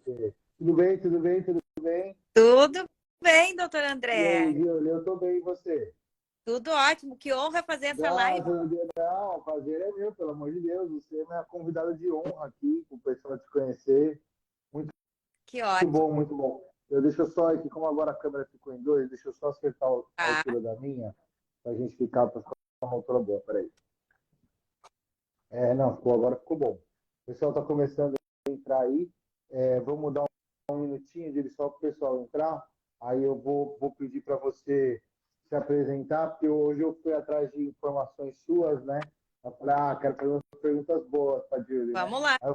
você? Tudo bem, tudo bem, tudo bem? Tudo bem, doutor E aí, André? Júlio, eu tô bem, e você? Tudo ótimo. Que honra fazer essa live. Graças a Deus, não, o prazer é meu, pelo amor de Deus. Você é minha convidada de honra aqui, para o pessoal te conhecer. Muito Que ótimo. bom, muito bom. Deixa eu só aqui, como agora a câmera ficou em dois, deixa eu só acertar a Tá, altura da minha, para a gente ficar para uma altura boa, peraí. Não, agora ficou bom. O pessoal está começando a entrar aí. Vamos dar um minutinho de só para o pessoal entrar. Aí eu vou pedir para você se apresentar, porque hoje eu fui atrás de informações suas, né? Eu falei, quero fazer umas perguntas boas para a Julie, né? vamos lá. Aí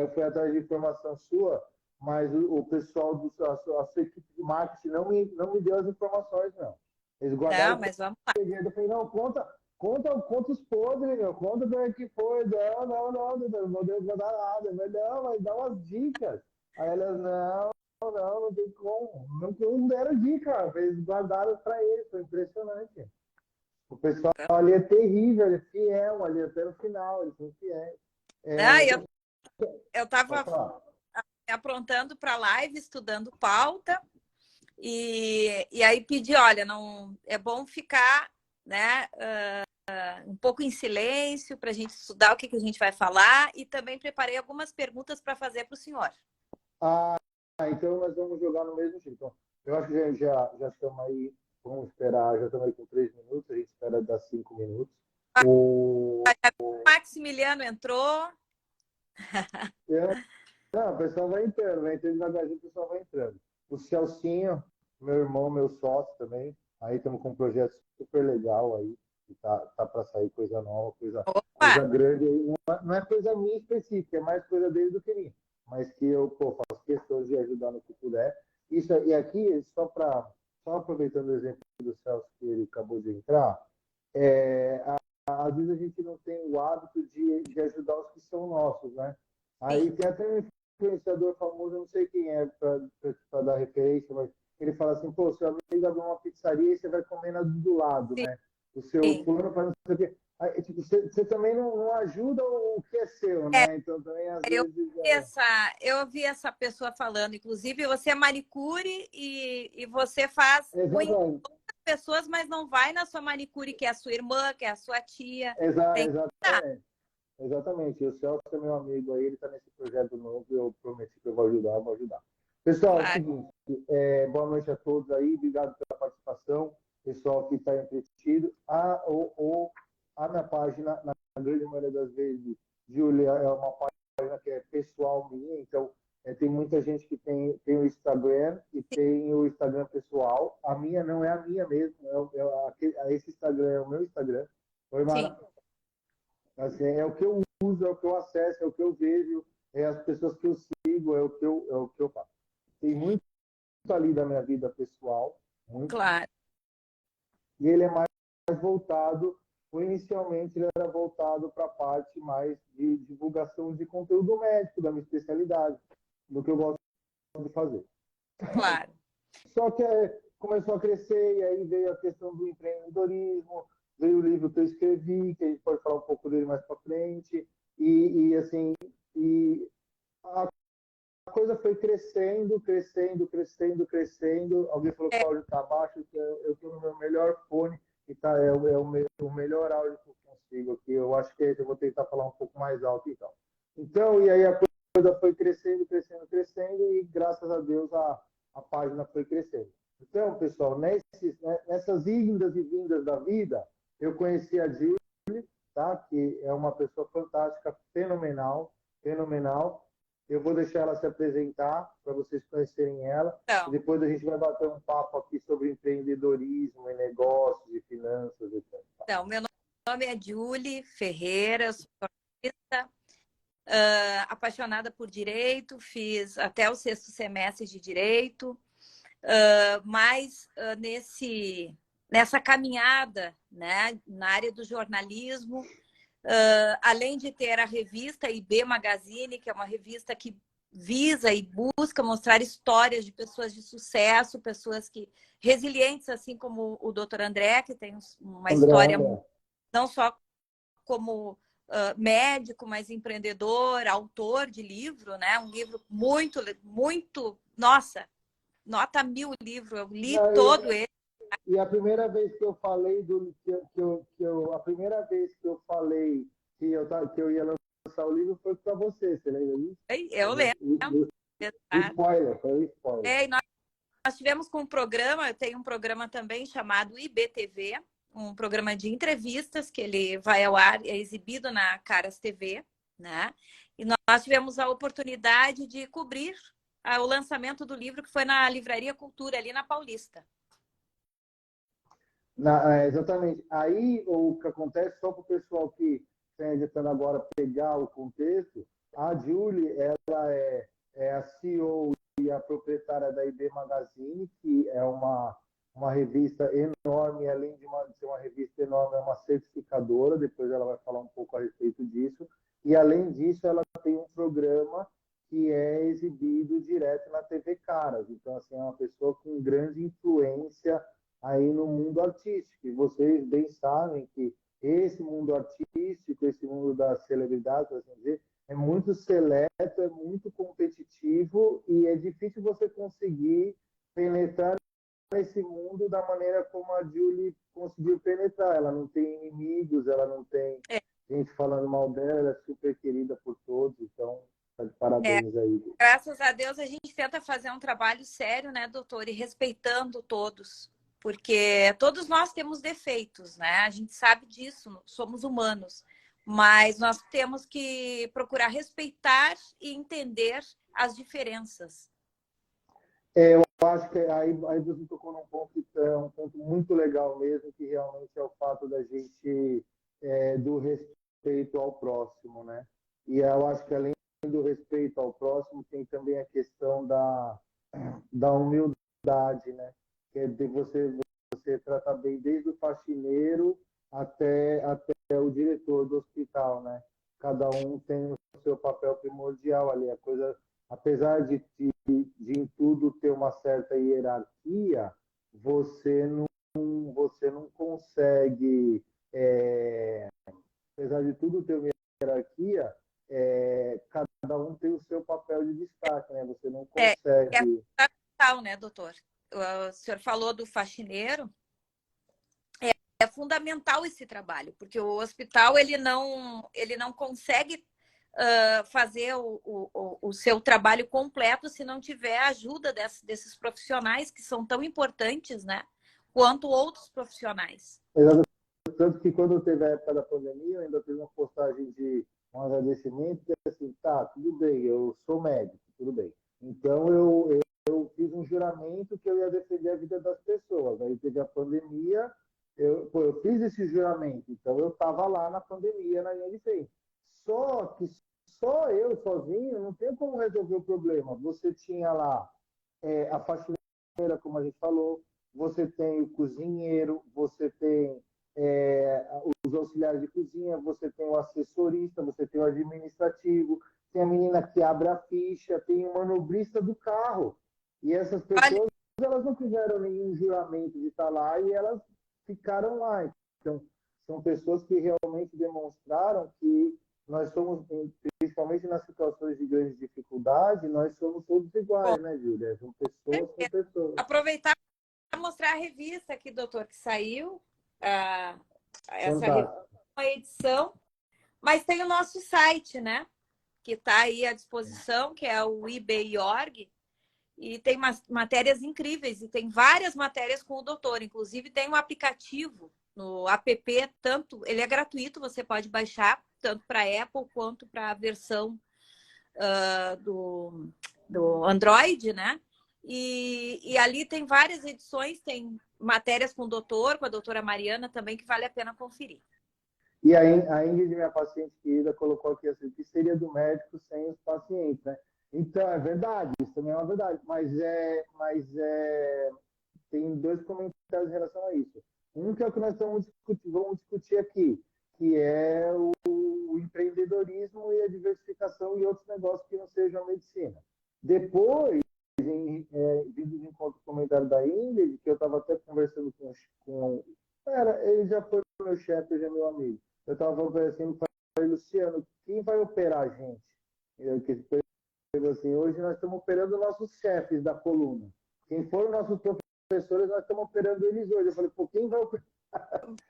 eu fui atrás de informação sua, mas o pessoal a sua equipe de marketing não me deu as informações, não. Eles Não, guardaram mas vamos lá. eu falei, não, conta os podres, meu. Conta como é que foi. Não vou dar nada. Eu falei, não, mas dá umas dicas. Aí elas, não tem como. Não deram dica, eles guardaram para eles, foi impressionante. O pessoal ali é terrível, ele é fiel ali até o final, eles são fiéis. Não, Então, eu pode estava falar. aprontando para a live, estudando pauta, e aí pedi, olha, não é bom ficar, né, um pouco em silêncio para a gente estudar o que a gente vai falar e também preparei algumas perguntas para fazer para o senhor. Ah, então nós vamos jogar no mesmo jeito. Então, eu acho que já estamos aí, vamos esperar, já estamos aí com 3 minutos, a gente espera dar 5 minutos. O... Maximiliano entrou. Não, o pessoal vai entrando devagarzinho, o pessoal vai entrando. O Celcinho, meu irmão, meu sócio também, aí estamos com um projeto super legal aí, que tá para sair coisa nova, Opa! coisa grande aí. Não é coisa minha específica, é mais coisa dele do que minha. Mas que eu faço questão de ajudar no que puder. Isso, e aqui, só aproveitando o exemplo do Celso que ele acabou de entrar, às vezes a gente não tem o hábito de ajudar os que são nossos, né? Aí Sim. tem até um influenciador famoso, eu não sei quem é para dar referência, mas ele fala assim, pô, seu amigo abriu uma pizzaria e você vai comer na do lado, né? O seu Sim. fulano faz não sei o quê. Aí, tipo, você também não ajuda o que é seu, É, né? Então também às eu vezes eu ouvi essa pessoa falando, inclusive você é manicure e você faz unha em exatamente, outras pessoas, mas não vai na sua manicure, que é a sua irmã, que é a sua tia. Tem que dar. exatamente. Exatamente. O Celso é meu amigo aí, ele está nesse projeto novo, eu prometi que eu vou ajudar, eu vou ajudar. Pessoal, é o Claro. seguinte, boa noite a todos aí, obrigado pela participação, pessoal que está entretido. A minha página, na grande maioria das vezes, Júlia, é uma página que é pessoal minha, então tem muita gente que tem o Instagram e tem o Instagram pessoal. A minha não é a minha mesmo, esse Instagram é o meu Instagram. Oi, Sim. Mara. Assim, é o que eu uso, é o que eu acesso, é o que eu vejo, é as pessoas que eu sigo, é o que eu faço. Tem muito ali da minha vida pessoal, muito, Claro. e ele é mais voltado, inicialmente ele era voltado para a parte mais de divulgação de conteúdo médico, da minha especialidade, do que eu gosto de fazer. Claro. Só que começou a crescer, e aí veio a questão do empreendedorismo, veio o livro que eu escrevi, que a gente pode falar um pouco dele mais para frente, assim, e a coisa foi crescendo, crescendo, crescendo, crescendo. Alguém falou que o áudio está baixo, que eu estou no meu melhor fone, e o melhor áudio que eu consigo aqui. Eu acho que eu vou tentar falar um pouco mais alto então. Então, e aí a coisa foi crescendo, crescendo, crescendo, e graças a Deus a página foi crescendo. Então, pessoal, nessas indas e vindas da vida, eu conheci a Julie, tá? Que é uma pessoa fantástica, fenomenal, fenomenal. Eu vou deixar ela se apresentar para vocês conhecerem ela. E Então, depois a gente vai bater um papo aqui sobre empreendedorismo e negócios e finanças, etc. meu nome é Julie Ferreira, eu sou jornalista, apaixonada por direito, fiz até o 6º semestre de direito, mas nessa caminhada, né, na área do jornalismo, além de ter a revista IB Magazine, que é uma revista que visa e busca mostrar histórias de pessoas de sucesso, pessoas resilientes, assim como o Dr. André, que tem uma André, história André. não só como médico, mas empreendedor, autor de livro, né? Um livro muito, muito... Nossa, nota 1000 o livro, eu li todo ele. E a primeira vez que eu falei a primeira vez que eu falei que eu ia lançar o livro foi para você lembra disso? Eu lembro. Spoiler, foi um spoiler. Nós tivemos com um programa, eu tenho um programa também chamado IBTV, um programa de entrevistas que ele vai ao ar, é exibido na Caras TV, né? E nós tivemos a oportunidade de cobrir o lançamento do livro que foi na Livraria Cultura, ali na Paulista. Exatamente. Aí, o que acontece, só para o pessoal que está editando agora pegar o contexto, a Julie, ela é a CEO e a proprietária da IB Magazine, que é uma revista enorme, além de ser uma revista enorme, é uma certificadora, depois ela vai falar um pouco a respeito disso, e além disso, ela tem um programa que é exibido direto na TV Caras. Então, assim, é uma pessoa com grande influência aí no mundo artístico. E vocês bem sabem que esse mundo artístico, esse mundo das celebridades, assim dizer, é muito seleto, é muito competitivo e é difícil você conseguir penetrar nesse mundo da maneira como a Julie conseguiu penetrar. Ela não tem inimigos, ela não tem gente falando mal dela, ela é super querida por todos, então tá de parabéns aí. Graças a Deus a gente tenta fazer um trabalho sério, né, doutor? E respeitando todos. Porque todos nós temos defeitos, né? A gente sabe disso, somos humanos. Mas nós temos que procurar respeitar e entender as diferenças. Eu acho que aí você tocou num ponto, um ponto muito legal mesmo, que realmente é o fato da gente, do respeito ao próximo, né? E eu acho que além do respeito ao próximo, tem também a questão da humildade, né? Que é de você tratar bem desde o faxineiro até o diretor do hospital, né? Cada um tem o seu papel primordial ali. A coisa, apesar de em tudo ter uma certa hierarquia, você não consegue, apesar de tudo ter uma hierarquia, cada um tem o seu papel de destaque, né? Você não consegue. É fundamental, né, doutor? O senhor falou do faxineiro. É fundamental esse trabalho, porque o hospital ele não consegue fazer o seu trabalho completo se não tiver a ajuda desses profissionais que são tão importantes, né? Quanto outros profissionais. Exato. Tanto que quando teve a época da pandemia, eu ainda fiz uma postagem de um agradecimento, que é assim, tá, tudo bem, eu sou médico, tudo bem. Então eu fiz um juramento que eu ia defender a vida das pessoas. Aí teve a pandemia, eu fiz esse juramento, então eu estava lá na pandemia, na linha de frente. Só que só eu sozinho não tenho como resolver o problema. Você tinha lá a faxineira, como a gente falou, você tem o cozinheiro, você tem os auxiliares de cozinha, você tem o assessorista, você tem o administrativo, tem a menina que abre a ficha, tem o manobrista do carro. E essas pessoas, elas não fizeram nenhum juramento de estar lá e elas ficaram lá. Então, são pessoas que realmente demonstraram que nós somos, principalmente nas situações de grande dificuldade, nós somos todos iguais, né, Júlia? São pessoas com pessoas. Aproveitar para mostrar a revista aqui, doutor, que saiu. Essa revista, uma edição, mas tem o nosso site, né? Que está aí à disposição, que é o IB.org, e tem matérias incríveis, e tem várias matérias com o doutor, inclusive tem um aplicativo no app, tanto ele é gratuito, você pode baixar, tanto para Apple quanto para a versão do Android, né? E ali tem várias edições, tem matérias com o doutor, com a doutora Mariana também, que vale a pena conferir. E a Ingrid, minha paciente querida, colocou aqui assim, que seria do médico sem os pacientes, né? Então, é verdade, isso também é uma verdade, mas tem dois comentários em relação a isso. Um que é o que nós vamos discutir aqui, que é o empreendedorismo e a diversificação e outros negócios que não sejam a medicina. Depois, vindo de encontro com o comentário da Ingrid, que eu estava até conversando com ele já foi meu chefe, já é meu amigo. Eu estava falando assim, Luciano, quem vai operar a gente? Assim, hoje nós estamos operando nossos chefes da coluna. Quem foram nossos professores, nós estamos operando eles hoje. Eu falei, pô, quem vai operar?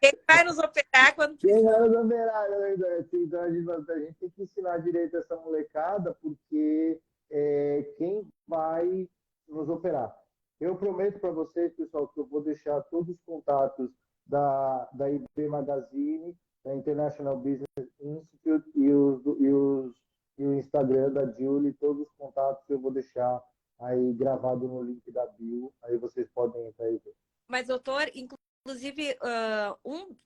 Quem vai nos operar quando Quem vai nos operar? Então a gente tem que ensinar direito essa molecada, porque quem vai nos operar? Eu prometo para vocês, pessoal, que eu vou deixar todos os contatos da IB Magazine, da International Business Institute e o Instagram da Julie, todos os contatos eu vou deixar aí gravado no link da bio, aí vocês podem entrar e ver. Mas, doutor, inclusive,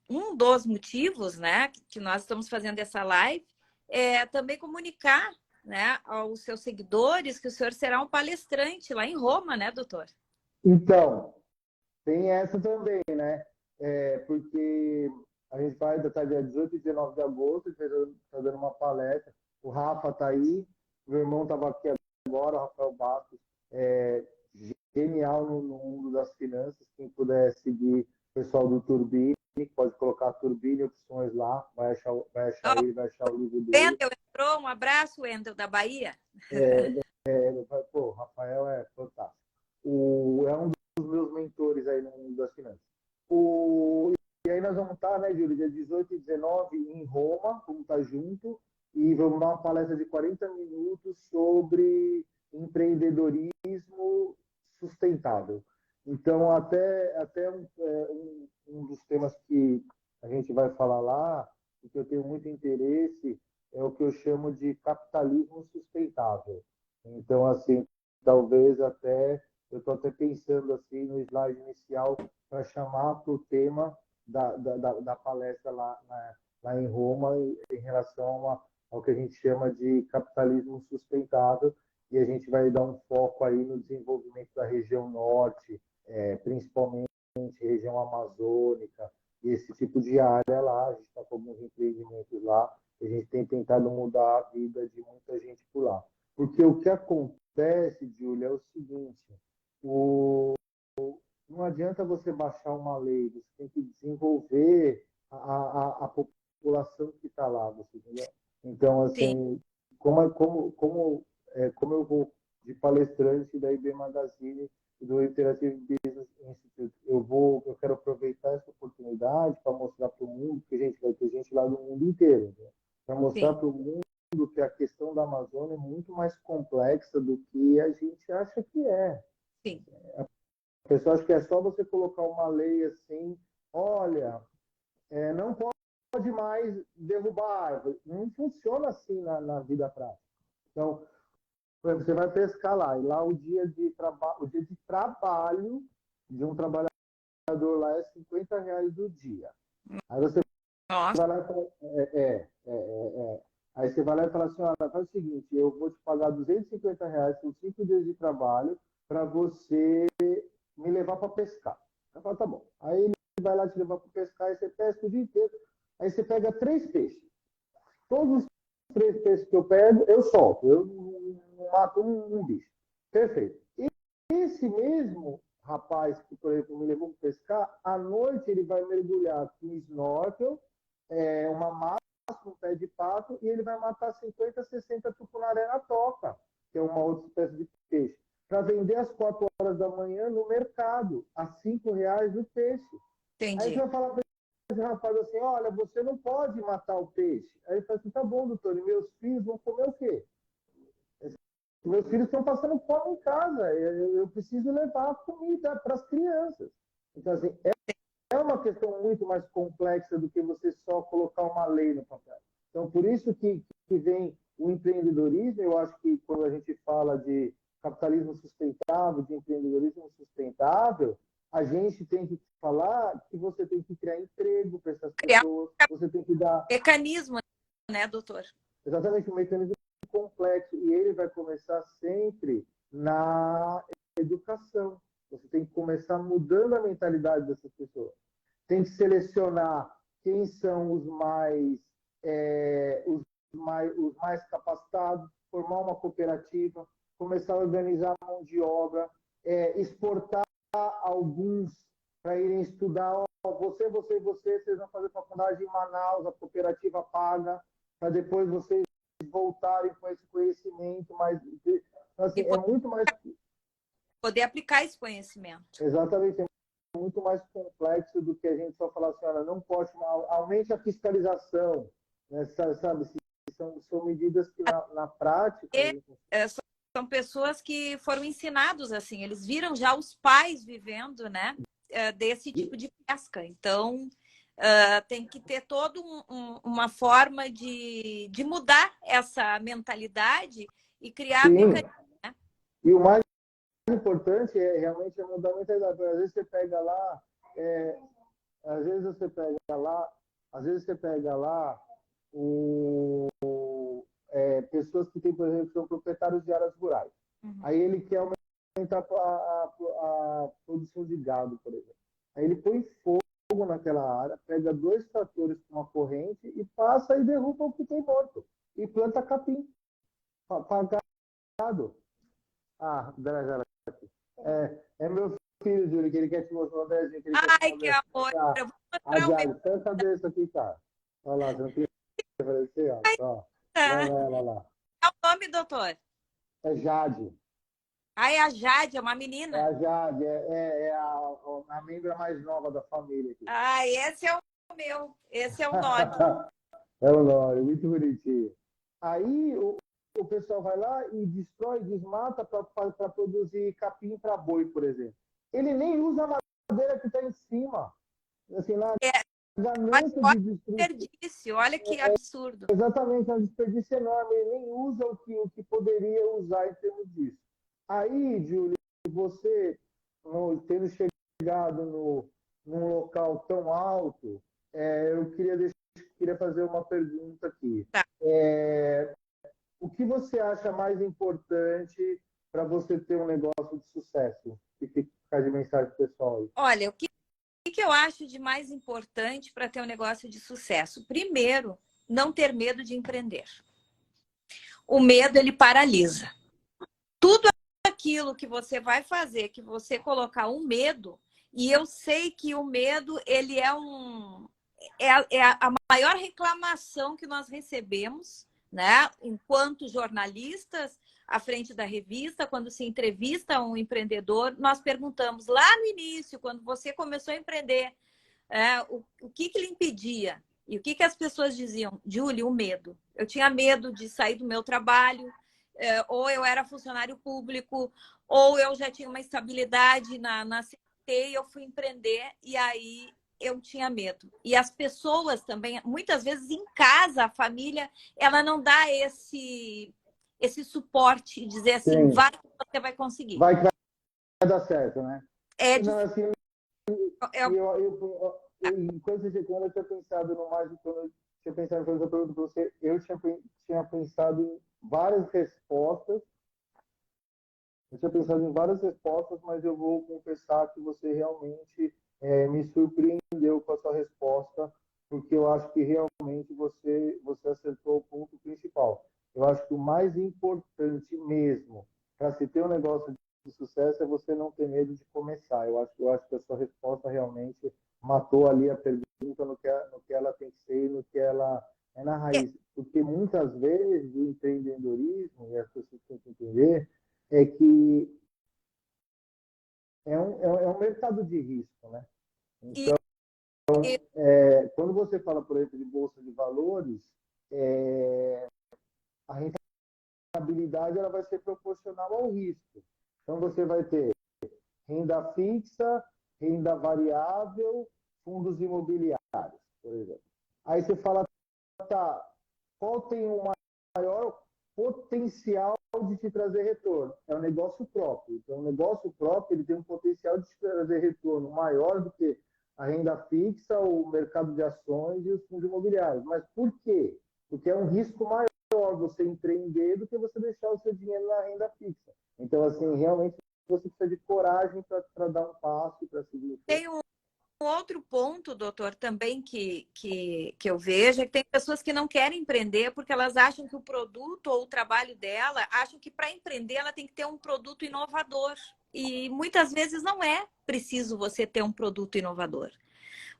um dos motivos, né, que nós estamos fazendo essa live é também comunicar, né, aos seus seguidores que o senhor será um palestrante lá em Roma, né, doutor? Então, tem essa também, né? Porque a gente vai estar dia 18 e 19 de agosto, está dando uma palestra. O Rafa está aí, meu irmão estava aqui agora, o Rafael Bastos, genial no mundo das finanças. Quem puder seguir o pessoal do Turbine, pode colocar Turbine Opções lá, vai achar ele, vai achar o livro dele. Wendel entrou, um abraço, Wendel, da Bahia. Pô, o Rafael é fantástico. É um dos meus mentores aí no mundo das finanças. E aí nós vamos estar, né, Júlio, dia 18 e 19 em Roma, vamos estar junto e vamos dar uma palestra de 40 minutos sobre empreendedorismo sustentável. Então, até um dos temas que a gente vai falar lá, e que eu tenho muito interesse, é o que eu chamo de capitalismo sustentável. Então, assim, talvez eu estou até pensando assim no slide inicial para chamar para o tema da palestra lá em Roma em relação ao que a gente chama de capitalismo sustentável, e a gente vai dar um foco aí no desenvolvimento da região norte, principalmente região amazônica, e esse tipo de área lá. A gente está com alguns empreendimentos lá, e a gente tem tentado mudar a vida de muita gente por lá. Porque o que acontece, Júlia, é o seguinte, não adianta você baixar uma lei, você tem que desenvolver a população que está lá, você entendeu? Então, assim, como eu vou de palestrante da IB Magazine e do Interactive Business Institute, eu quero aproveitar essa oportunidade para mostrar para o mundo, que a gente vai ter gente lá do mundo inteiro, né? Para mostrar para o mundo que a questão da Amazônia é muito mais complexa do que a gente acha que é. Sim. A pessoa acha que é só você colocar uma lei assim, olha, não pode mais derrubar árvore. Não funciona assim na vida prática. Então, por exemplo, você vai pescar lá, e lá o dia de trabalho de um trabalhador lá é R$50 do dia. Aí você vai lá e fala, Aí você vai lá e fala assim, olha, faz o seguinte, eu vou te pagar R$250 por 5 dias de trabalho para você me levar para pescar. Eu falo, tá bom. Aí ele vai lá te levar para pescar, e você pesca o dia inteiro. Aí você pega 3 peixes. Todos os 3 peixes que eu pego, eu solto. Eu não mato um bicho. Perfeito. E esse mesmo rapaz que, por exemplo, me levou para pescar, à noite ele vai mergulhar com snorkel, uma máscara, um pé de pato, e ele vai matar 50, 60 tucunaré na toca, que é uma outra espécie de peixe, para vender às 4 horas da manhã no mercado, a R$5 o peixe. Entendi. Aí você vai falar para esse rapaz assim, olha, você não pode matar o peixe. Aí ele fala assim, tá bom, doutor, e meus filhos vão comer o quê? Meus filhos estão passando fome em casa, eu preciso levar comida para as crianças. Então, assim, é uma questão muito mais complexa do que você só colocar uma lei no papel. Então, por isso que vem o empreendedorismo. Eu acho que quando a gente fala de capitalismo sustentável, de empreendedorismo sustentável, a gente tem que falar que você tem que criar emprego para essas pessoas, você tem que dar... Mecanismo, né, doutor? Exatamente, um mecanismo complexo, e ele vai começar sempre na educação. Você tem que começar mudando a mentalidade dessas pessoas. Tem que selecionar quem são os mais capacitados, formar uma cooperativa, começar a organizar a mão de obra, exportar alguns para irem estudar. Você, vocês vão fazer faculdade em Manaus, a cooperativa paga para depois vocês voltarem com esse conhecimento, mas assim, E é muito mais poder aplicar esse conhecimento. exatamente, é muito mais complexo do que a gente só falar assim, olha, não pode, aumente a fiscalização, né? Sabe, são medidas que na prática São pessoas que foram ensinados assim, eles viram já os pais vivendo, né, desse tipo de pesca. Então, tem que ter toda uma forma de mudar essa mentalidade e criar mecanismos. Né? E o mais importante é realmente mudar a mentalidade. Às vezes você pega lá, às vezes você pega lá pessoas que têm, por exemplo, são proprietários de áreas rurais. Uhum. Aí ele quer aumentar a produção de gado, por exemplo. Aí ele põe fogo naquela área, pega 2 tratores com uma corrente e passa e derruba o que tem morto. E planta capim para gado. Ah, Dana, é meu filho, Júlio, que ele quer te mostrar um desenho. Ai, que amor! Eu vou mostrar o pensa saber isso aqui, cara. Olha lá, você não queria aparecer, ó. Olha lá. Qual é o nome, doutor? É Jade. Ah, é a Jade, é uma menina. É a Jade, a membra mais nova da família aqui. Ah, esse é o meu. Esse é o Nod. É o Nod, muito bonitinho. Aí o pessoal vai lá e destrói, desmata para produzir capim para boi, por exemplo. Ele nem usa a madeira que está em cima. Assim, na ganância de desperdício, olha que absurdo. Exatamente, é um desperdício enorme. Ele nem usa o que poderia usar em termos disso. Aí, Júlio, você, tendo chegado num local tão alto, eu queria fazer uma pergunta aqui. Tá. O que você acha mais importante para você ter um negócio de sucesso? Que fica de mensagem pessoal aí. Olha, o que eu acho de mais importante para ter um negócio de sucesso? Primeiro, não ter medo de empreender. O medo, ele paralisa. Tudo aquilo que você vai fazer, que você colocar um medo, e eu sei que o medo, ele é a maior reclamação que nós recebemos, né? Enquanto jornalistas, à frente da revista, quando se entrevista um empreendedor, nós perguntamos lá no início, quando você começou a empreender, o que lhe impedia? E o que as pessoas diziam? Júlio, o medo. Eu tinha medo de sair do meu trabalho, ou eu era funcionário público, ou eu já tinha uma estabilidade na CT e eu fui empreender, e aí eu tinha medo. E as pessoas também, muitas vezes em casa, a família, ela não dá esse suporte, dizer assim, vai que você vai conseguir. Vai que vai dar certo, né? Não, assim, quando eu tinha pensado no mais, quando eu tinha pensado em fazer a pergunta para você, eu tinha pensado em várias respostas. Eu tinha pensado em várias respostas, mas eu vou confessar que você realmente me surpreendeu com a sua resposta, porque eu acho que realmente você acertou o ponto principal. Eu acho que o mais importante mesmo para se ter um negócio de sucesso é você não ter medo de começar. Eu acho que a sua resposta realmente matou ali a pergunta no que ela tem que ser e no que ela é na raiz. Porque muitas vezes o empreendedorismo, e as pessoas têm que entender, é que é um mercado de risco, né? Então, quando você fala, por exemplo, de bolsa de valores, a rentabilidade ela vai ser proporcional ao risco. Então, você vai ter renda fixa, renda variável, fundos imobiliários, por exemplo. Aí você fala, tá, qual tem o maior potencial de te trazer retorno? É o negócio próprio. Então, o negócio próprio ele tem um potencial de te trazer retorno maior do que a renda fixa, o mercado de ações e os fundos imobiliários. Mas por quê? Porque é um risco maior você empreender do que você deixar o seu dinheiro na renda fixa. Então, assim, realmente você precisa de coragem para dar um passo, para seguir. Tem um outro ponto, doutor, também que eu vejo é que tem pessoas que não querem empreender porque elas acham que o produto ou o trabalho dela, acham que para empreender ela tem que ter um produto inovador. E muitas vezes não é preciso você ter um produto inovador.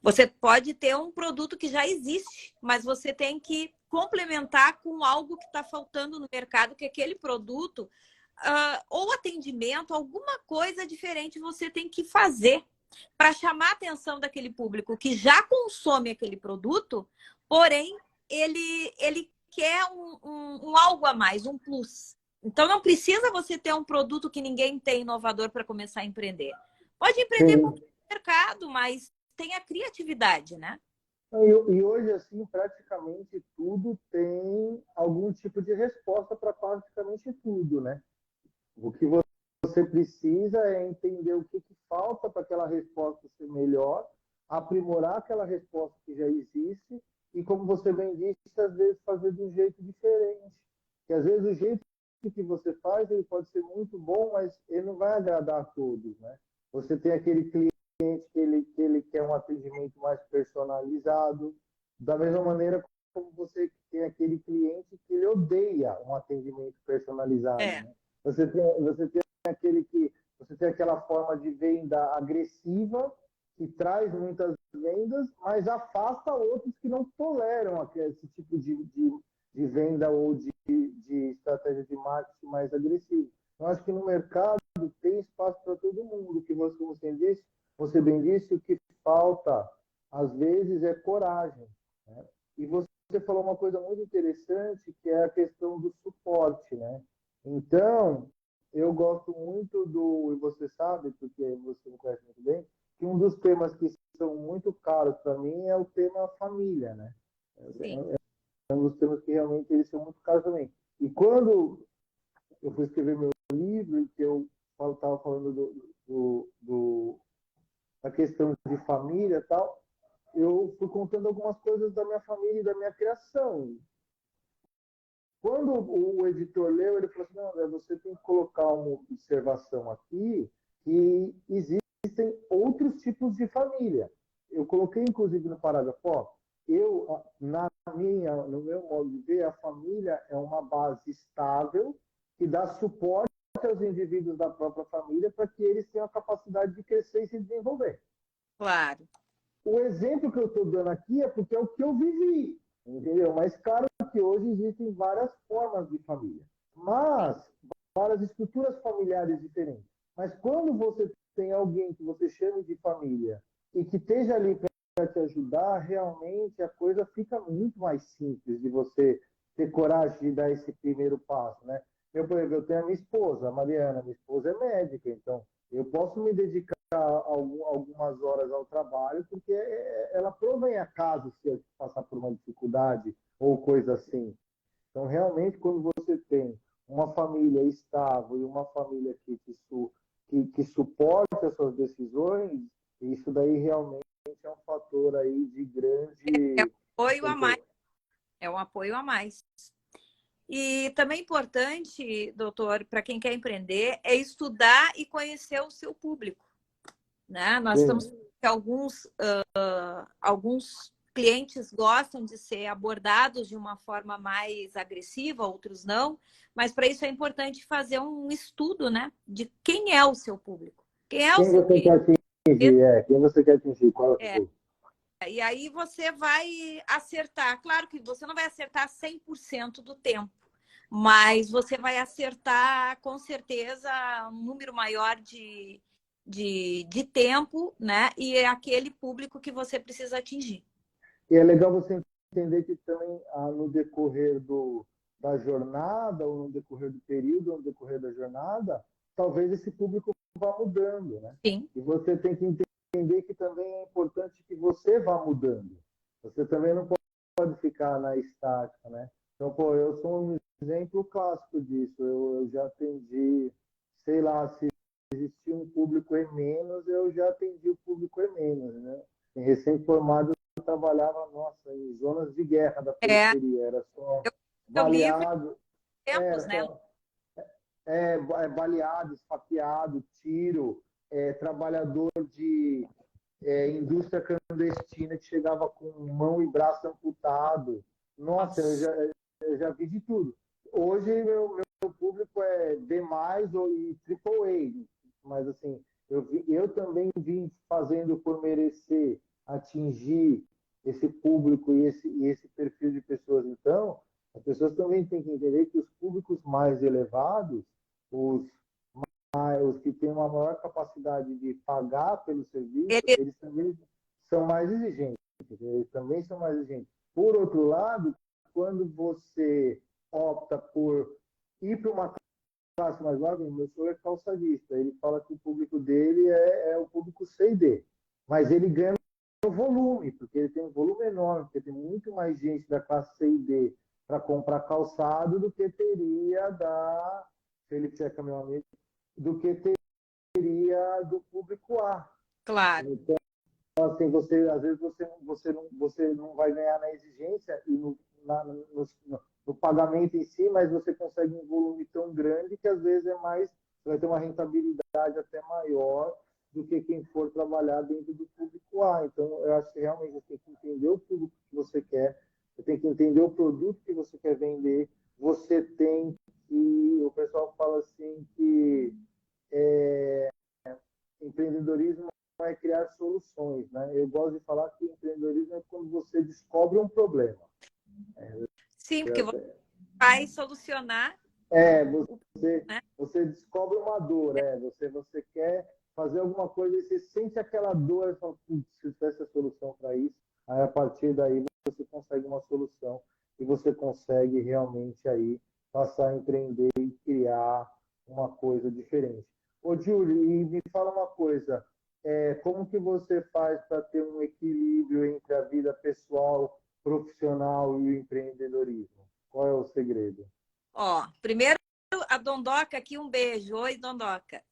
Você pode ter um produto que já existe, mas você tem que complementar com algo que está faltando no mercado, que aquele produto, ou atendimento, alguma coisa diferente você tem que fazer para chamar a atenção daquele público que já consome aquele produto, porém ele quer um algo a mais, um plus. Então não precisa você ter um produto que ninguém tem inovador para começar a empreender. Pode empreender com o mercado, mas tem a criatividade, né? E hoje, assim, praticamente tudo tem algum tipo de resposta para praticamente tudo, né? O que você precisa é entender o que falta para aquela resposta ser melhor, aprimorar aquela resposta que já existe e, como você bem disse, às vezes fazer de um jeito diferente. Que às vezes o jeito que você faz ele pode ser muito bom, mas ele não vai agradar a todos, né? Você tem aquele cliente que ele quer um atendimento mais personalizado, da mesma maneira como você tem aquele cliente que ele odeia um atendimento personalizado, né? Você tem aquele que você tem aquela forma de venda agressiva que traz muitas vendas, mas afasta outros que não toleram esse tipo de venda ou de estratégia de marketing mais agressiva. Eu acho que no mercado tem espaço para todo mundo. Que você bem disse, o que falta às vezes é coragem, né? E você falou uma coisa muito interessante, que é a questão do suporte, né? Então, eu gosto muito e você sabe, porque você me conhece muito bem, que um dos temas que são muito caros para mim é o tema família, né? Sim. É um dos temas que realmente eles são muito caros também. E quando eu fui escrever meu livro, que eu estava falando da questão de família e tal, eu fui contando algumas coisas da minha família e da minha criação. Quando o editor leu, ele falou assim, não, André, você tem que colocar uma observação aqui que existem outros tipos de família. Eu coloquei, inclusive, no parágrafo, ó, no meu modo de ver, a família é uma base estável que dá suporte aos indivíduos da própria família para que eles tenham a capacidade de crescer e se desenvolver. Claro. O exemplo que eu estou dando aqui é porque é o que eu vivi, entendeu? Mas claro que hoje existem várias formas de família, mas várias estruturas familiares diferentes. Mas quando você tem alguém que você chame de família e que esteja ali para te ajudar, realmente a coisa fica muito mais simples de você ter coragem de dar esse primeiro passo, né? Por exemplo, eu tenho a minha esposa, a Mariana, minha esposa é médica, então eu posso me dedicar algumas horas ao trabalho, porque ela provém a caso se eu passar por uma dificuldade ou coisa assim. Então, realmente, quando você tem uma família estável e uma família que suporte as suas decisões, isso daí realmente é um fator aí de grande... É um apoio a mais. É um apoio a mais. E também importante, doutor, para quem quer empreender, é estudar e conhecer o seu público, né? Nós estamos que alguns clientes gostam de ser abordados de uma forma mais agressiva, outros não, mas para isso é importante fazer um estudo, né, de quem é o seu público, quem é o seu cliente. Quem você quer atingir, qual é o seu público? E aí você vai acertar. Claro que você não vai acertar 100% do tempo, mas você vai acertar com certeza um número maior de tempo, né? E é aquele público que você precisa atingir. E é legal você entender que também no decorrer da jornada, ou no decorrer do período, ou no decorrer da jornada, talvez esse público vá mudando, né? Sim. E você tem que entender que também é importante que você vá mudando. Você também não pode ficar na estática, né? Então, pô, eu sou um exemplo clássico disso. Eu já atendi, sei lá, se existia um público em menos, eu já atendi o público em menos, né? Em recém-formado, eu trabalhava, nossa, em zonas de guerra da periferia. Era só baleado, Tempos, né? baleado, esfaqueado, tiro, trabalhador de indústria clandestina que chegava com mão e braço amputado. Nossa, eu já vi de tudo. Hoje, meu público é B+, e AAA, mas assim, eu também vim fazendo por merecer atingir esse público e esse perfil de pessoas. Então, as pessoas também têm que entender que os públicos mais elevados, os, os que têm uma maior capacidade de pagar pelo serviço, Ele, eles também são mais exigentes. Eles também são mais exigentes. Por outro lado, quando você opta por ir para uma classe mais alta, meu senhor é calçadista, ele fala que o público dele é o público C e D, mas ele ganha no volume, porque ele tem um volume enorme, porque tem muito mais gente da classe C e D para comprar calçado do que teria da, se ele checa meu amigo, do que teria do público A. claro. Então, assim, você, às vezes você não vai ganhar na exigência e no pagamento em si, mas você consegue um volume tão grande que às vezes é mais, você vai ter uma rentabilidade até maior do que quem for trabalhar dentro do público A. Então, eu acho que realmente você tem que entender o público que você quer, você tem que entender o produto que você quer vender, você tem que, o pessoal fala assim que empreendedorismo é criar soluções, né? Eu gosto de falar que empreendedorismo é quando você descobre um problema. Sim, porque você vai solucionar né? Você descobre uma dor, você quer fazer alguma coisa e você sente aquela dor e fala, se tivesse a solução para isso, aí a partir daí você consegue uma solução e você consegue realmente aí passar a empreender e criar uma coisa diferente. Ô, Júlio, e me fala uma coisa, como que você faz para ter um equilíbrio entre a vida pessoal, profissional e o empreendedorismo? Qual é o segredo? Ó, primeiro a Dondoca aqui, um beijo. Oi, Dondoca.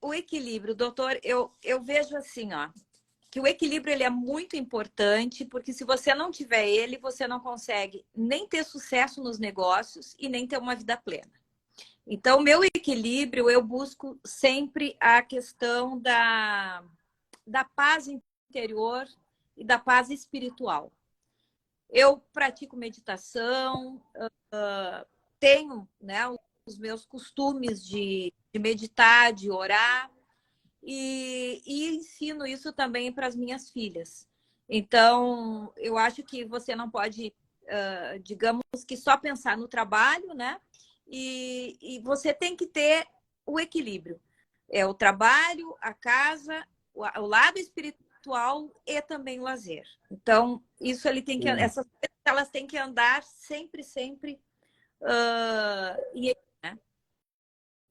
O equilíbrio, doutor, eu vejo assim, ó, que o equilíbrio ele é muito importante, porque se você não tiver ele, você não consegue nem ter sucesso nos negócios e nem ter uma vida plena. Então, o meu equilíbrio, eu busco sempre a questão da paz interior e da paz espiritual. Eu pratico meditação, tenho, né, os meus costumes de meditar, de orar, e ensino isso também para as minhas filhas. Então, eu acho que você não pode, digamos que só pensar no trabalho, né? E você tem que ter o equilíbrio. É o trabalho, a casa, o lado espiritual e também o lazer. Então, isso ele tem que, Sim. essas coisas, elas têm que andar sempre, sempre. E, né?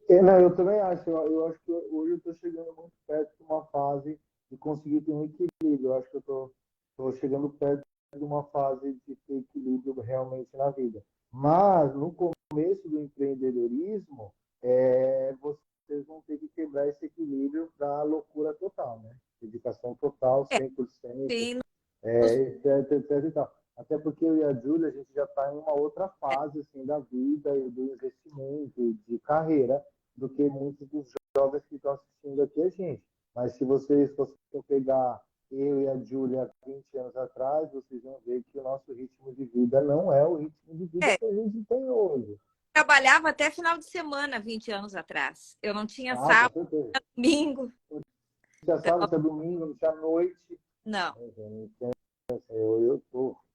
Não, eu também acho. Eu acho que hoje eu estou chegando muito perto de uma fase de conseguir ter um equilíbrio. Eu acho que eu estou chegando perto de uma fase de ter equilíbrio realmente na vida. Mas no começo do empreendedorismo, vocês vão ter que quebrar esse equilíbrio para a loucura total, né? Dedicação total, É, 100%, sim, etc, etc e tal. Até porque eu e a Júlia, a gente já está em uma outra fase assim, da vida e do investimento, de carreira, do que muitos dos jovens que estão assistindo aqui a gente. Mas se vocês fossem pegar eu e a Júlia há 20 anos atrás, vocês vão ver que o nosso ritmo de vida não é o ritmo de vida é. que a gente tem hoje. Trabalhava até final de semana, 20 anos atrás. Eu não tinha Ah, com sábado, certeza. domingo. Não tinha sábado, não tinha domingo, não tinha noite. Não.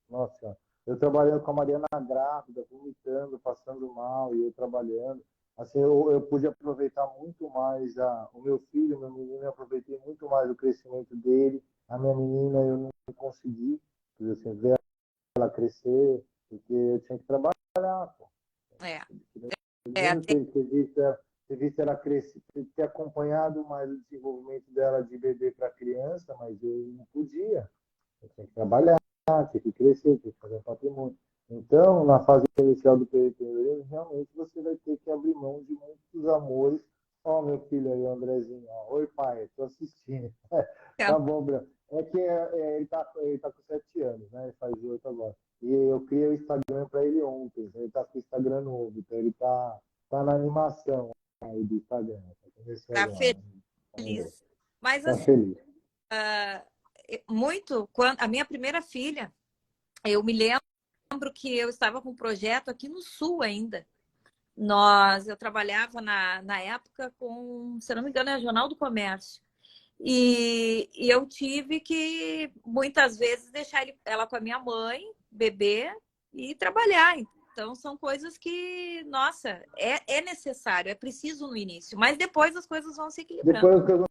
Nossa, eu trabalhando com a Mariana grávida, vomitando, passando mal, e eu trabalhando. Assim, eu pude aproveitar muito mais o meu filho, meu menino, eu aproveitei muito mais o crescimento dele. A minha menina, eu não consegui, assim, ver ela crescer, porque eu tinha que trabalhar, pô. É. Imagina ter visto ela crescer, ter acompanhado mais o desenvolvimento dela de bebê para criança, mas eu não podia. Eu tinha que trabalhar, tinha que crescer, tinha que fazer um patrimônio. Então, na fase inicial do empreendedorismo, realmente você vai ter que abrir mão de muitos amores. Ó, meu filho aí, o Andrezinho. Ó. Oi, pai, estou assistindo. Tá bom, Bruno. É que ele tá com 7 anos, né? Ele faz 8 agora. E eu criei o Instagram para ele ontem. Ele está com o Instagram novo. Então, ele tá na animação aí do Instagram. Tá começando Tá agora. Vamos ver. feliz. Mas Tá assim, feliz. muito, quando a minha primeira filha, eu me lembro que eu estava com um projeto aqui no Sul ainda. Eu trabalhava na época com, se não me engano, é Jornal do Comércio. E eu tive que, muitas vezes, deixar ela com a minha mãe, beber e trabalhar. Então, são coisas que, nossa, é necessário, é preciso no início, mas depois as coisas vão se equilibrando. Depois as coisas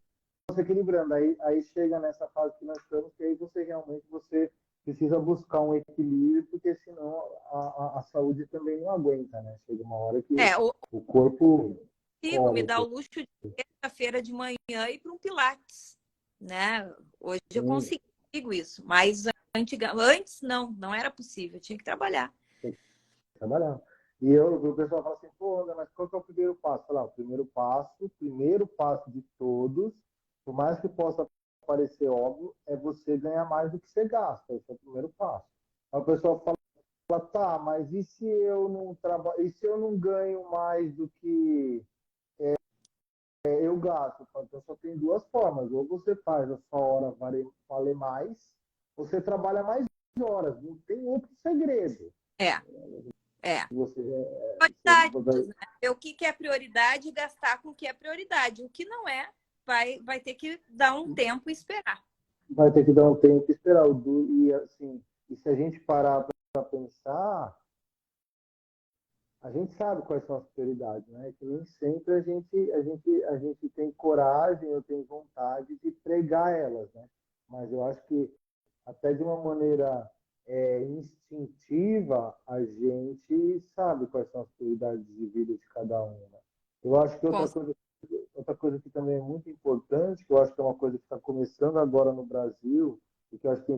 vão se equilibrando. Aí chega nessa fase que nós estamos, que aí você precisa buscar um equilíbrio, porque senão a saúde também não aguenta, né? Chega uma hora que o corpo me cobra. dá o luxo de terça-feira de manhã ir para um Pilates, né? Hoje eu consigo isso, mas antes não era possível, eu tinha que trabalhar. Trabalhar. E o pessoal fala assim, pô, mas qual que é o primeiro passo? Lá, o primeiro passo de todos, por mais que possa parecer óbvio, é você ganhar mais do que você gasta. Esse é o primeiro passo. Aí o pessoal fala, tá, mas e se eu não trabalho, e se eu não ganho mais do que eu gasto? Então só tem duas formas. Ou você faz a sua hora valer mais, ou você trabalha mais horas. Não tem outro segredo. Você, prioridades, né? Ver o que é prioridade e gastar com o que é prioridade. O que não é, vai ter que dar um tempo e esperar. Vai ter que dar um tempo e esperar. E, assim, e se a gente parar para pensar, a gente sabe quais são as prioridades, né? Que nem sempre a gente tem coragem ou tem vontade de pregar elas, né? Mas eu acho que até de uma maneira instintiva, a gente sabe quais são as prioridades de vida de cada um, né? Eu acho que outra coisa que também é muito importante, que eu acho que é uma coisa que está começando agora no Brasil, e que eu acho que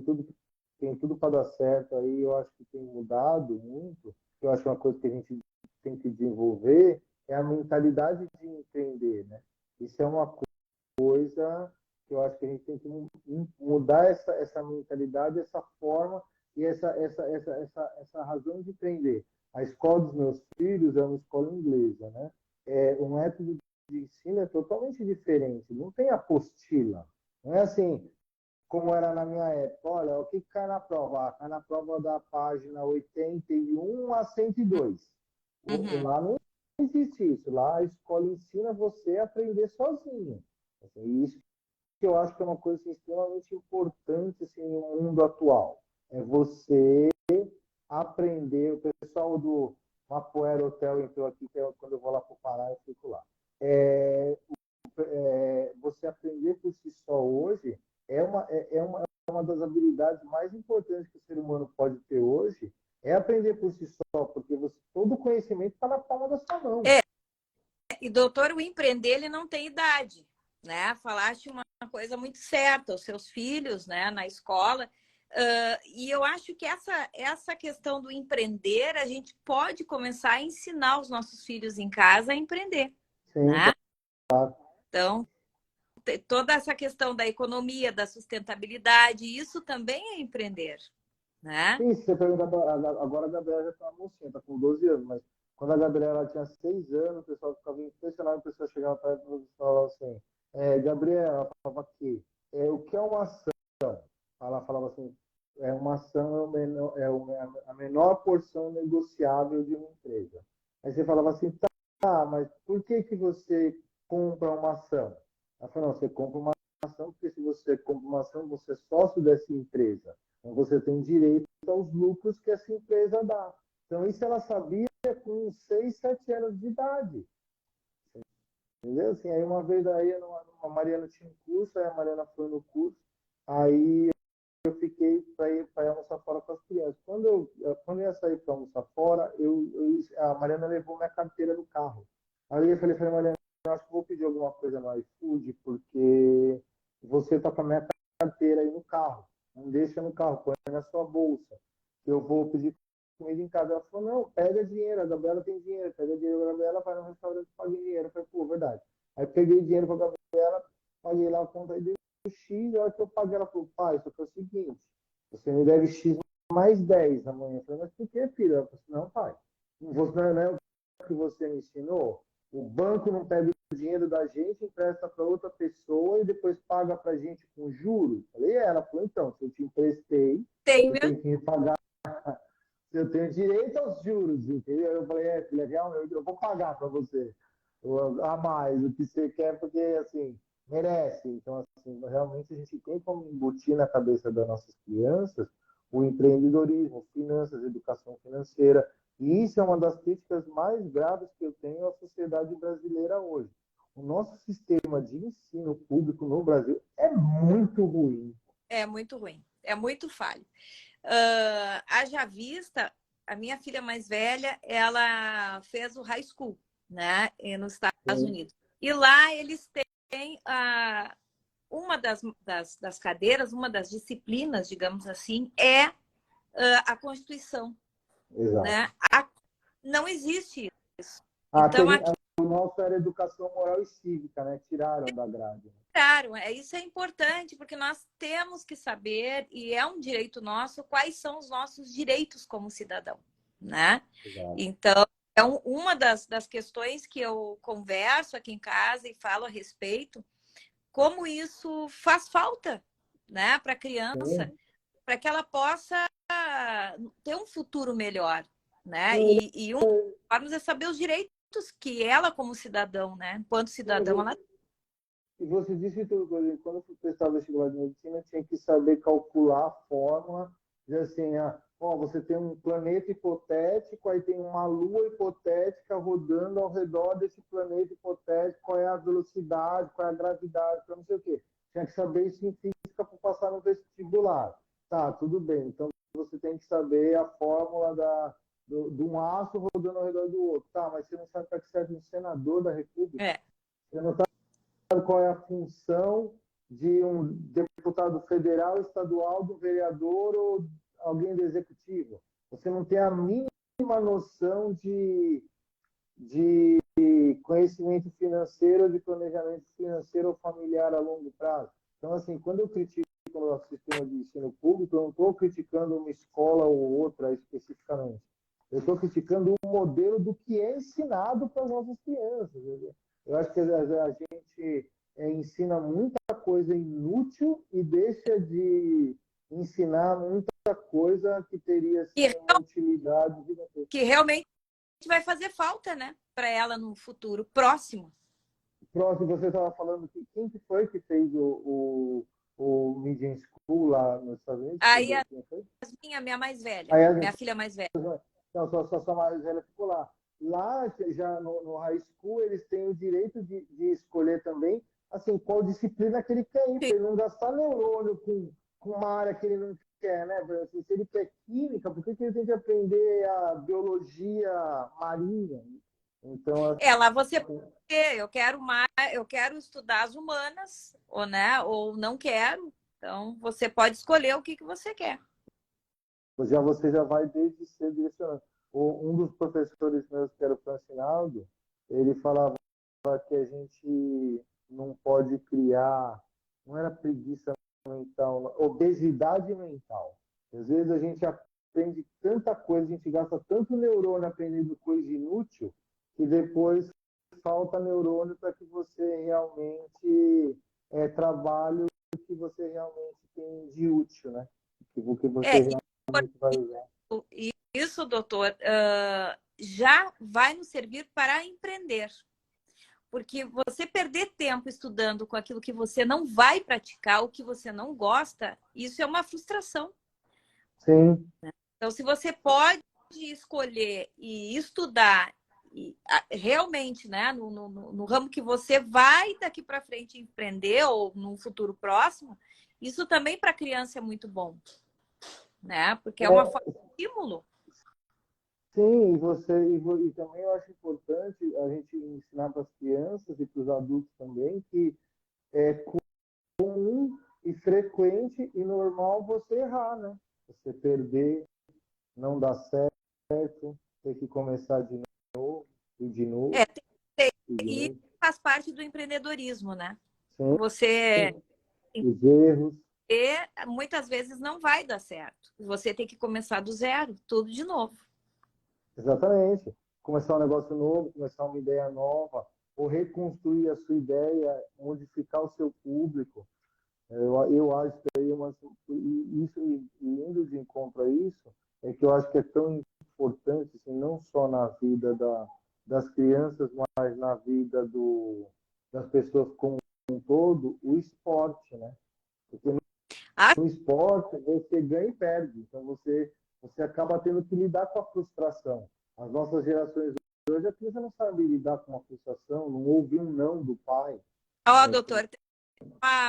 tem tudo para dar certo aí, eu acho que tem mudado muito, que eu acho que é uma coisa que a gente tem que desenvolver, é a mentalidade de empreender, né? Isso é uma coisa que eu acho que a gente tem que mudar essa mentalidade, essa forma e essa razão de empreender. A escola dos meus filhos é uma escola inglesa, né? O método de ensino é totalmente diferente. Não tem apostila. Não é assim como era na minha época. Olha, o que cai na prova? Cai na prova da página 81 a 102. Lá não existe isso. Lá a escola ensina você a aprender sozinho. Isso que eu acho que é uma coisa assim, extremamente importante assim, no mundo atual. É você aprender. O pessoal do Mapoera Hotel entrou aqui, que é quando eu vou lá para o Pará, eu fico lá. Você aprender por si só hoje é uma das habilidades mais importantes que o ser humano pode ter hoje, é aprender por si só, porque todo o conhecimento está na palma da sua mão. E, doutor, o empreender, ele não tem idade, né? Falaste uma coisa muito certa, os seus filhos, né, na escola. E eu acho que essa questão do empreender, a gente pode começar a ensinar os nossos filhos em casa a empreender. Sim, né? Claro. Então, toda essa questão da economia, da sustentabilidade, isso também é empreender. Né? Sim, se você perguntar, agora a Gabriela já está uma mocinha, está com 12 anos, mas quando a Gabriela tinha 6 anos, o pessoal ficava impressionado, a pessoa chegava para ela e falava assim, Gabriela, ela falava aqui, o que é uma ação? Ela falava assim, uma ação a menor porção negociável de uma empresa. Aí você falava assim, tá, mas por que você compra uma ação? Ela falou, não, você compra uma ação porque se você compra uma ação, você é sócio dessa empresa. Então você tem direito aos lucros que essa empresa dá. Então isso ela sabia com 6, 7 anos de idade. Entendeu? Assim, aí uma vez aí a Mariana tinha um curso, aí a Mariana foi no curso, aí eu fiquei para ir almoçar fora com as crianças. Quando eu ia sair para almoçar fora, a Mariana levou minha carteira no carro. Aí eu falei, Mariana, eu acho que vou pedir alguma coisa no iFood, porque você está com a minha carteira aí no carro. Não deixa no carro, põe na sua bolsa. Eu vou pedir comida em casa. Ela falou, não, pega dinheiro, a Gabriela tem dinheiro, pega dinheiro da Gabriela, vai no restaurante e paga dinheiro. Eu falei, pô, verdade. Aí peguei dinheiro para a Gabriela, paguei lá a conta e dei X, a hora que eu paguei, ela falou, pai, só que é o seguinte, você me deve X mais 10 amanhã. Eu falei, mas por que, filho? Ela falou assim, não, pai, você não é o que você me ensinou? O banco não pega o dinheiro da gente, empresta para outra pessoa e depois paga para a gente com juros? Eu falei, ela falou, então, se eu te emprestei, eu tenho que pagar, eu tenho direito aos juros, entendeu? Eu falei, filha, realmente, eu vou pagar para você a mais o que você quer, porque, assim, merece. Então, assim, realmente a gente tem como embutir na cabeça das nossas crianças o empreendedorismo, finanças, educação financeira. E isso é uma das críticas mais graves que eu tenho à sociedade brasileira hoje. O nosso sistema de ensino público no Brasil é muito ruim. É muito ruim, é muito falho. Haja vista, a minha filha mais velha, ela fez o high school, né, nos Estados Sim, Unidos. E lá eles têm uma das cadeiras, uma das disciplinas, digamos assim, é a Constituição, exato. né? Não existe isso. Ah, Então, aqui o nosso era educação moral e cívica, né? Tiraram da grade. claro, isso é importante, porque nós temos que saber, e é um direito nosso, quais são os nossos direitos como cidadão, né? Exato. Então, é uma das questões que eu converso aqui em casa e falo a respeito, como isso faz falta, né, para a criança, Sim. para que ela possa ter um futuro melhor, né? Sim, E um dos formas é saber os direitos que ela, como cidadão, né, enquanto cidadão, ela e você disse tudo, quando eu fui prestar vestibular de medicina, tinha que saber calcular a fórmula, dizer assim, ó, você tem um planeta hipotético, aí tem uma lua hipotética rodando ao redor desse planeta hipotético, qual é a velocidade, qual é a gravidade, não sei o quê. Tinha que saber isso em física para passar no vestibular. Tá, tudo bem. Então você tem que saber a fórmula de um aço rodando ao redor do outro. Tá, mas você não sabe para que serve um senador da República. é, Você não qual é a função de um deputado federal, estadual, do vereador ou alguém do executivo. Você não tem a mínima noção de conhecimento financeiro, de planejamento financeiro ou familiar a longo prazo. Então, assim, quando eu critico o nosso sistema de ensino público, eu não estou criticando uma escola ou outra especificamente. Eu estou criticando o modelo do que é ensinado para as nossas crianças. Eu acho que a gente ensina muita coisa inútil e deixa de ensinar muita coisa que teria assim, que, uma utilidade gigantesca. que realmente vai fazer falta, né, para ela no futuro próximo. Próximo, você estava falando que quem que foi que fez o Medium School lá nos Estados Unidos? Aí a Quem foi? minha mais velha, Aí a minha filha mais velha. não, sua mais velha ficou lá. Lá, já no high school, eles têm o direito de escolher também, assim, qual disciplina que ele quer ir, para ele não gastar neurônio com uma área que ele não quer, né? Assim, se ele quer química, por que ele tem que aprender a biologia marinha? Então, Lá você assim, eu quero estudar as humanas, ou né, ou não quero. Então você pode escolher o que você quer. você já vai desde cedo direcionando. Um dos professores meus, que era o Francinaldo, ele falava que a gente não pode criar, não era preguiça mental, obesidade mental. Às vezes a gente aprende tanta coisa, a gente gasta tanto neurônio aprendendo coisa inútil, que depois falta neurônio para que você realmente trabalhe o que você realmente tem de útil, né? O que você É, realmente vai usar. e isso, doutor, já vai nos servir para empreender. Porque você perder tempo estudando com aquilo que você não vai praticar, o que você não gosta, isso é uma frustração. Sim, Então, se você pode escolher e estudar realmente, né, no ramo que você vai daqui para frente empreender ou num futuro próximo, isso também para a criança é muito bom, né? Porque é uma forma de estímulo. sim, e também eu acho importante a gente ensinar para as crianças e para os adultos também que é comum e frequente e normal você errar, né? Você perder, não dar certo, ter que começar de novo, e de novo, É, e de e novo. faz parte do empreendedorismo, né? Sim, Você os erros, muitas vezes não vai dar certo. Você tem que começar do zero, tudo de novo. exatamente. Começar um negócio novo, começar uma ideia nova, ou reconstruir a sua ideia, modificar o seu público. Eu acho que aí isso, e indo de encontro a isso, é que eu acho que é tão importante, assim, não só na vida das crianças, mas na vida das pessoas como todo o esporte, né? Porque Ah, no esporte você ganha e perde, então você acaba tendo que lidar com a frustração. As nossas gerações hoje, a criança não sabe lidar com a frustração, não ouve um não do pai. ó, Né? doutor, tem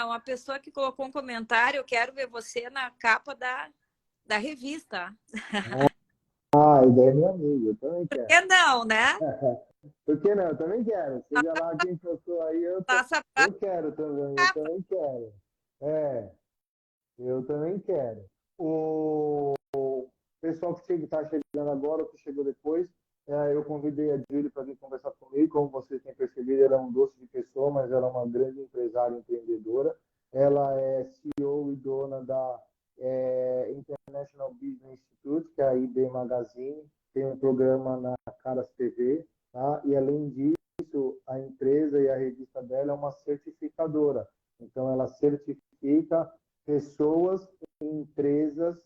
uma pessoa que colocou um comentário, eu quero ver você na capa da revista. Ah, a ideia é minha amiga, eu também Por quero. que não, né? Por que não? Eu também quero. Seja lá quem postou aí, Nossa eu quero também, eu capa. também quero. É, eu também quero. O pessoal que está chegando agora, que chegou depois, eu convidei a Júlia para vir conversar comigo. Como vocês têm percebido, ela é um doce de pessoa, mas ela é uma grande empresária empreendedora. Ela é CEO e dona da International Business Institute, que é a IB Magazine, tem um programa na Caras TV, tá? E além disso, a empresa e a revista dela é uma certificadora. Então, ela certifica pessoas e empresas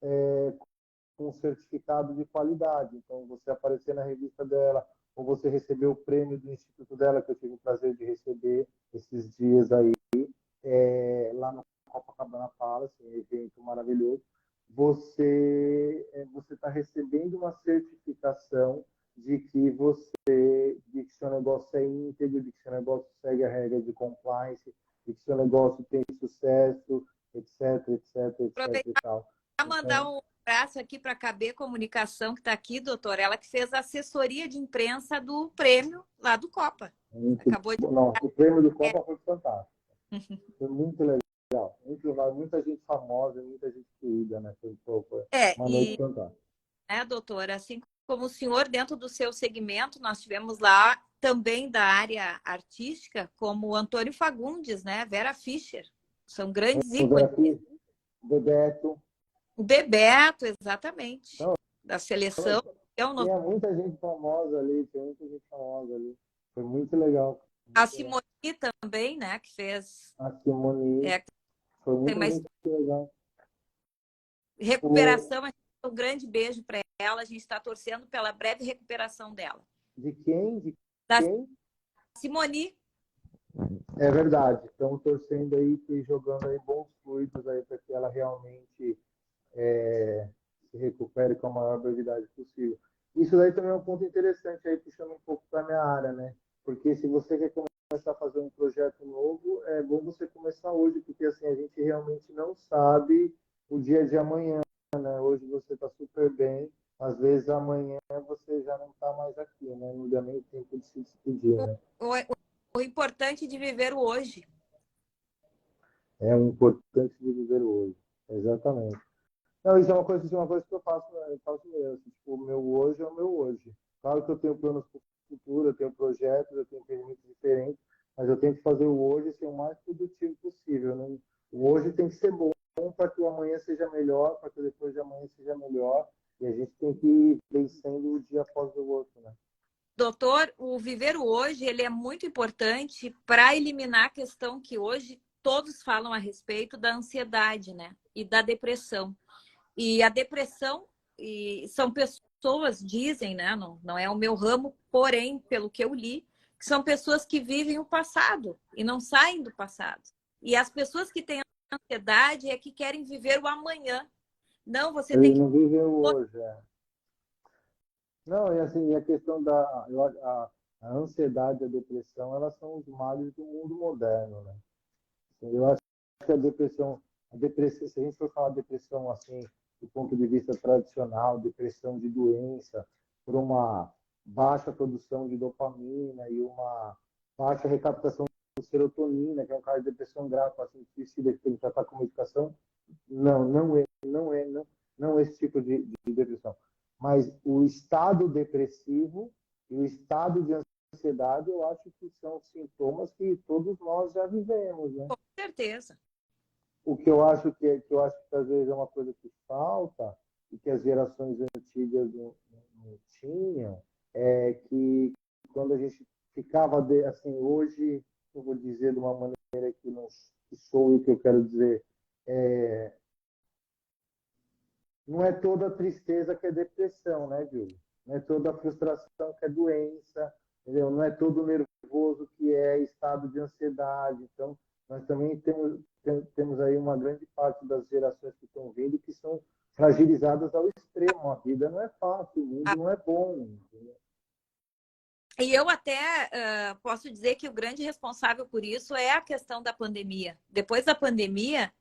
é, com certificado de qualidade. Então, você aparecer na revista dela, ou você receber o prêmio do Instituto dela, que eu tive o prazer de receber esses dias aí, lá no Copacabana Palace, um evento maravilhoso, você está recebendo uma certificação de que seu negócio é íntegro, de que seu negócio segue a regra de compliance, de que seu negócio tem sucesso, etc, etc, etc e Aproveitar tal. para mandar Então, um abraço aqui para a KB Comunicação, que está aqui, doutor. Ela que fez a assessoria de imprensa do prêmio lá do Copa. muito Acabou de. bom. Nossa, o prêmio do Copa foi fantástico. Foi muito legal. Muita gente famosa, muita gente querida, né? Foi uma noite E, fantástica. né, doutora, assim como o senhor, dentro do seu segmento, nós tivemos lá também da área artística, como o Antônio Fagundes, né? Vera Fischer. São grandes O ícones. Veracruz, Bebeto. O Bebeto, exatamente, Não, da seleção. É um tinha muita gente famosa ali, tinha muita gente famosa ali. Foi muito legal. A Muito legal. Simone também, né? Que fez. A Simone, É, foi tem muita mais gente legal. O, recuperação. Um grande beijo para ela. A gente está torcendo pela breve recuperação dela. de quem? De Da quem? Simone, É verdade. Estamos torcendo aí e jogando aí bons fluidos aí para que ela realmente se recupere com a maior brevidade possível. Isso daí também é um ponto interessante aí, puxando um pouco para a minha área, né? Porque se você quer começar a fazer um projeto novo, é bom você começar hoje, porque assim, a gente realmente não sabe o dia de amanhã, né? Hoje você está super bem, às vezes amanhã você já não está mais aqui, né? Não dá nem tempo de se despedir, o, né? o, o importante de viver o hoje. É o importante de viver o hoje. Exatamente. Não, isso é uma coisa que eu faço, né? Eu faço mesmo. Tipo, o meu hoje é o meu hoje. Claro que eu tenho planos para o futuro, eu tenho projetos, eu tenho empreendimentos diferentes, mas eu tenho que fazer o hoje ser o mais produtivo possível. Né? O hoje tem que ser bom para que o amanhã seja melhor, para que depois de amanhã seja melhor. E a gente tem que ir vencendo o dia após o outro, né? Doutor, o viver o hoje ele é muito importante para eliminar a questão que hoje todos falam a respeito da ansiedade, né? E da depressão. E a depressão são pessoas, dizem, né? Não é o meu ramo, porém, pelo que eu li, que são pessoas que vivem o passado e não saem do passado. E as pessoas que têm ansiedade é que querem viver o amanhã. Não, você tem Ele que. não vive o hoje. É. Não, e assim, a questão a ansiedade e a depressão, elas são os males do mundo moderno, né? Eu acho que a depressão, se a gente for falar de depressão assim, do ponto de vista tradicional, depressão de doença, por uma baixa produção de dopamina e uma baixa recaptação de serotonina, que é um caso de depressão grave, paciente suicida que tem que tratar com medicação, não esse tipo de depressão. Mas o estado depressivo e o estado de ansiedade, eu acho que são sintomas que todos nós já vivemos, né? Com certeza. O que eu acho que eu acho que às vezes é uma coisa que falta e que as gerações antigas não tinham, é que quando a gente ficava assim, hoje eu vou dizer de uma maneira que não que sou o que eu quero dizer, não é toda tristeza que é depressão, né, Júlio? Não é toda frustração que é doença, entendeu? Não é todo nervoso que é estado de ansiedade. Então, nós também temos aí uma grande parte das gerações que estão vindo que são fragilizadas ao extremo. A vida não é fácil, o mundo não é bom. Entendeu? E eu até posso dizer que o grande responsável por isso é a questão da pandemia. Depois da pandemia,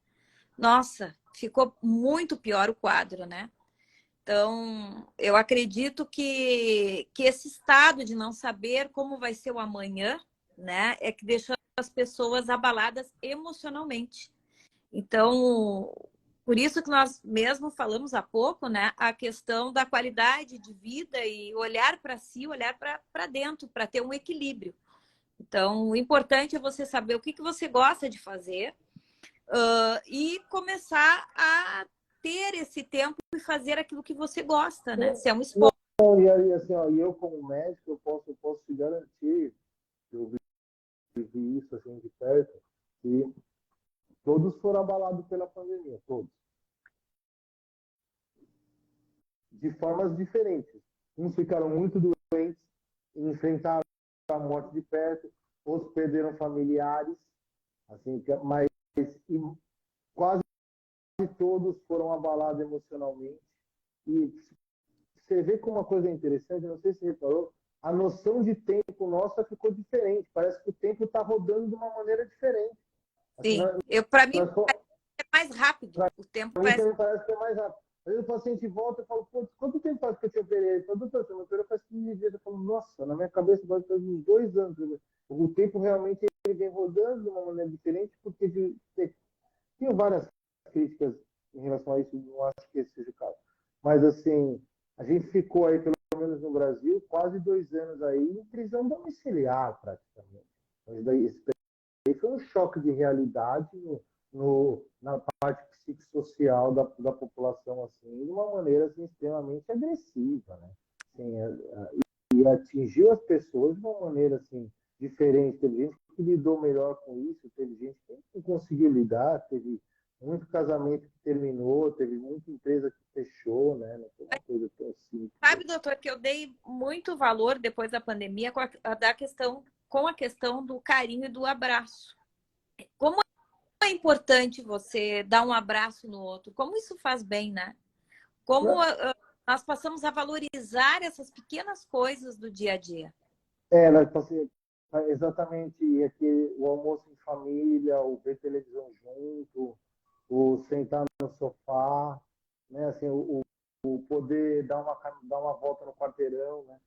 nossa, ficou muito pior o quadro, né? Então, eu acredito que esse estado de não saber como vai ser o amanhã, né, é que deixa as pessoas abaladas emocionalmente. Então, por isso que nós mesmo falamos há pouco, né, a questão da qualidade de vida e olhar para si, olhar para dentro, para ter um equilíbrio. Então, o importante é você saber o que você gosta de fazer e começar a ter esse tempo e fazer aquilo que você gosta, né? Se é um esporte. Não, e aí, assim, ó, eu como médico, eu posso te garantir, eu vivi isso assim de perto, que todos foram abalados pela pandemia, todos. De formas diferentes. Uns ficaram muito doentes, enfrentaram a morte de perto, outros perderam familiares, assim, mas quase todos foram abalados emocionalmente. E você vê como uma coisa interessante, não sei se você reparou, a noção de tempo nossa ficou diferente. Parece que o tempo está rodando de uma maneira diferente. Assim, Sim, para mim nós, é mais rápido. O tempo mim parece. também parece que é mais rápido. Às vezes o paciente volta e fala, pô, quanto tempo faz que eu te operei? Ele fala, doutor, você me operou faz 15 dias. Eu falo, nossa, na minha cabeça faz uns 2 anos. O tempo realmente ele vem rodando de uma maneira diferente, porque tem várias críticas em relação a isso, não acho que esse seja o caso. Mas, assim, a gente ficou aí, pelo menos no Brasil, quase 2 anos aí em prisão domiciliar, praticamente. Mas daí, foi um choque de realidade na parte psicossocial da população, assim, de uma maneira assim, extremamente agressiva, né? Assim, e atingiu as pessoas de uma maneira assim, diferente. Teve gente que lidou melhor com isso, teve gente que não conseguiu lidar, teve muito casamento que terminou, teve muita empresa que fechou, né? Não foi uma coisa tão simples. Sabe, doutor, que eu dei muito valor depois da pandemia com a questão do carinho e do abraço. Como é importante você dar um abraço no outro, como isso faz bem, né? Como nós passamos a valorizar essas pequenas coisas do dia a dia. Nós passei, exatamente aqui, o almoço em família, o ver televisão junto, o sentar no sofá, né? Assim, o poder dar uma volta no quarteirão, né?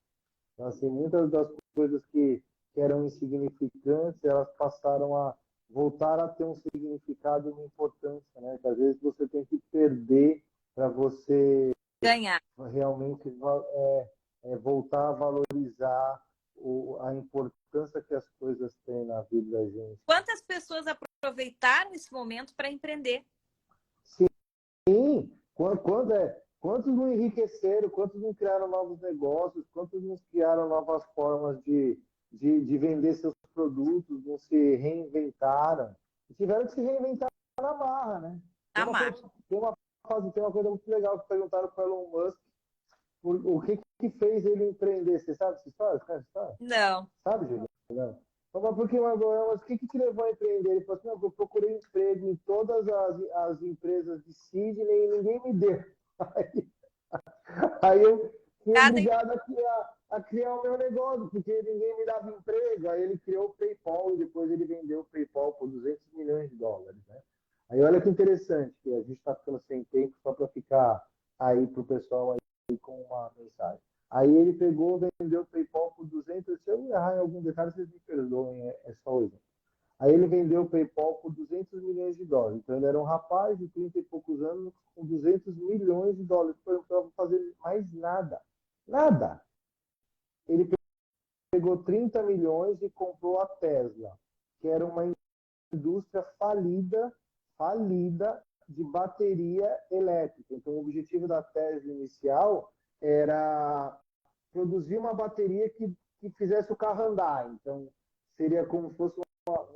Então, assim, muitas das coisas que eram insignificantes, elas passaram a voltar a ter um significado e uma importância, né? Que às vezes você tem que perder para você Ganhar. realmente voltar a valorizar a importância que as coisas têm na vida da gente. Quantas pessoas aproveitaram esse momento para empreender? Sim, quantos não enriqueceram, quantos não criaram novos negócios, quantos não criaram novas formas de vender seus produtos, não se reinventaram. E tiveram que se reinventar na marra, né? Amar. Tem uma coisa muito legal que perguntaram para o Elon Musk o que fez ele empreender. Você sabe essa história? Você conhece essa história? Não. Sabe, Juliana? Não. Mas por que, mas o que te levou a empreender? Ele falou assim, não, eu procurei emprego em todas as empresas de Sydney e ninguém me deu. Aí, aí eu fui Cada obrigado a criar o meu negócio, porque ninguém me dava emprego. Aí ele criou o PayPal e depois ele vendeu o PayPal por 200 milhões de dólares. Né? Aí olha que interessante, que a gente está ficando sem tempo só para ficar aí para o pessoal aí com uma mensagem. Aí ele pegou, vendeu o PayPal por 200, se eu errar em algum detalhe, vocês me perdoem, é só o exemplo. Aí ele vendeu o PayPal por 200 milhões de dólares. Então ele era um rapaz de 30 e poucos anos com 200 milhões de dólares para não fazer mais nada. Nada. Ele pegou 30 milhões e comprou a Tesla, que era uma indústria falida de bateria elétrica. Então o objetivo da Tesla inicial era produzir uma bateria que fizesse o carro andar. Então seria como se fosse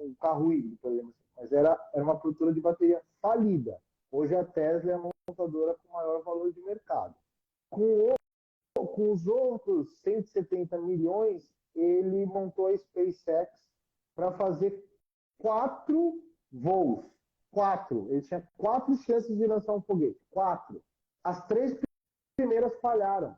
um carro híbrido, por exemplo. Mas era uma produtora de bateria falida. Hoje a Tesla é a montadora com maior valor de mercado. Com os outros 170 milhões, ele montou a SpaceX para fazer 4 voos. 4. Ele tinha 4 chances de lançar um foguete. 4. As 3 primeiras falharam.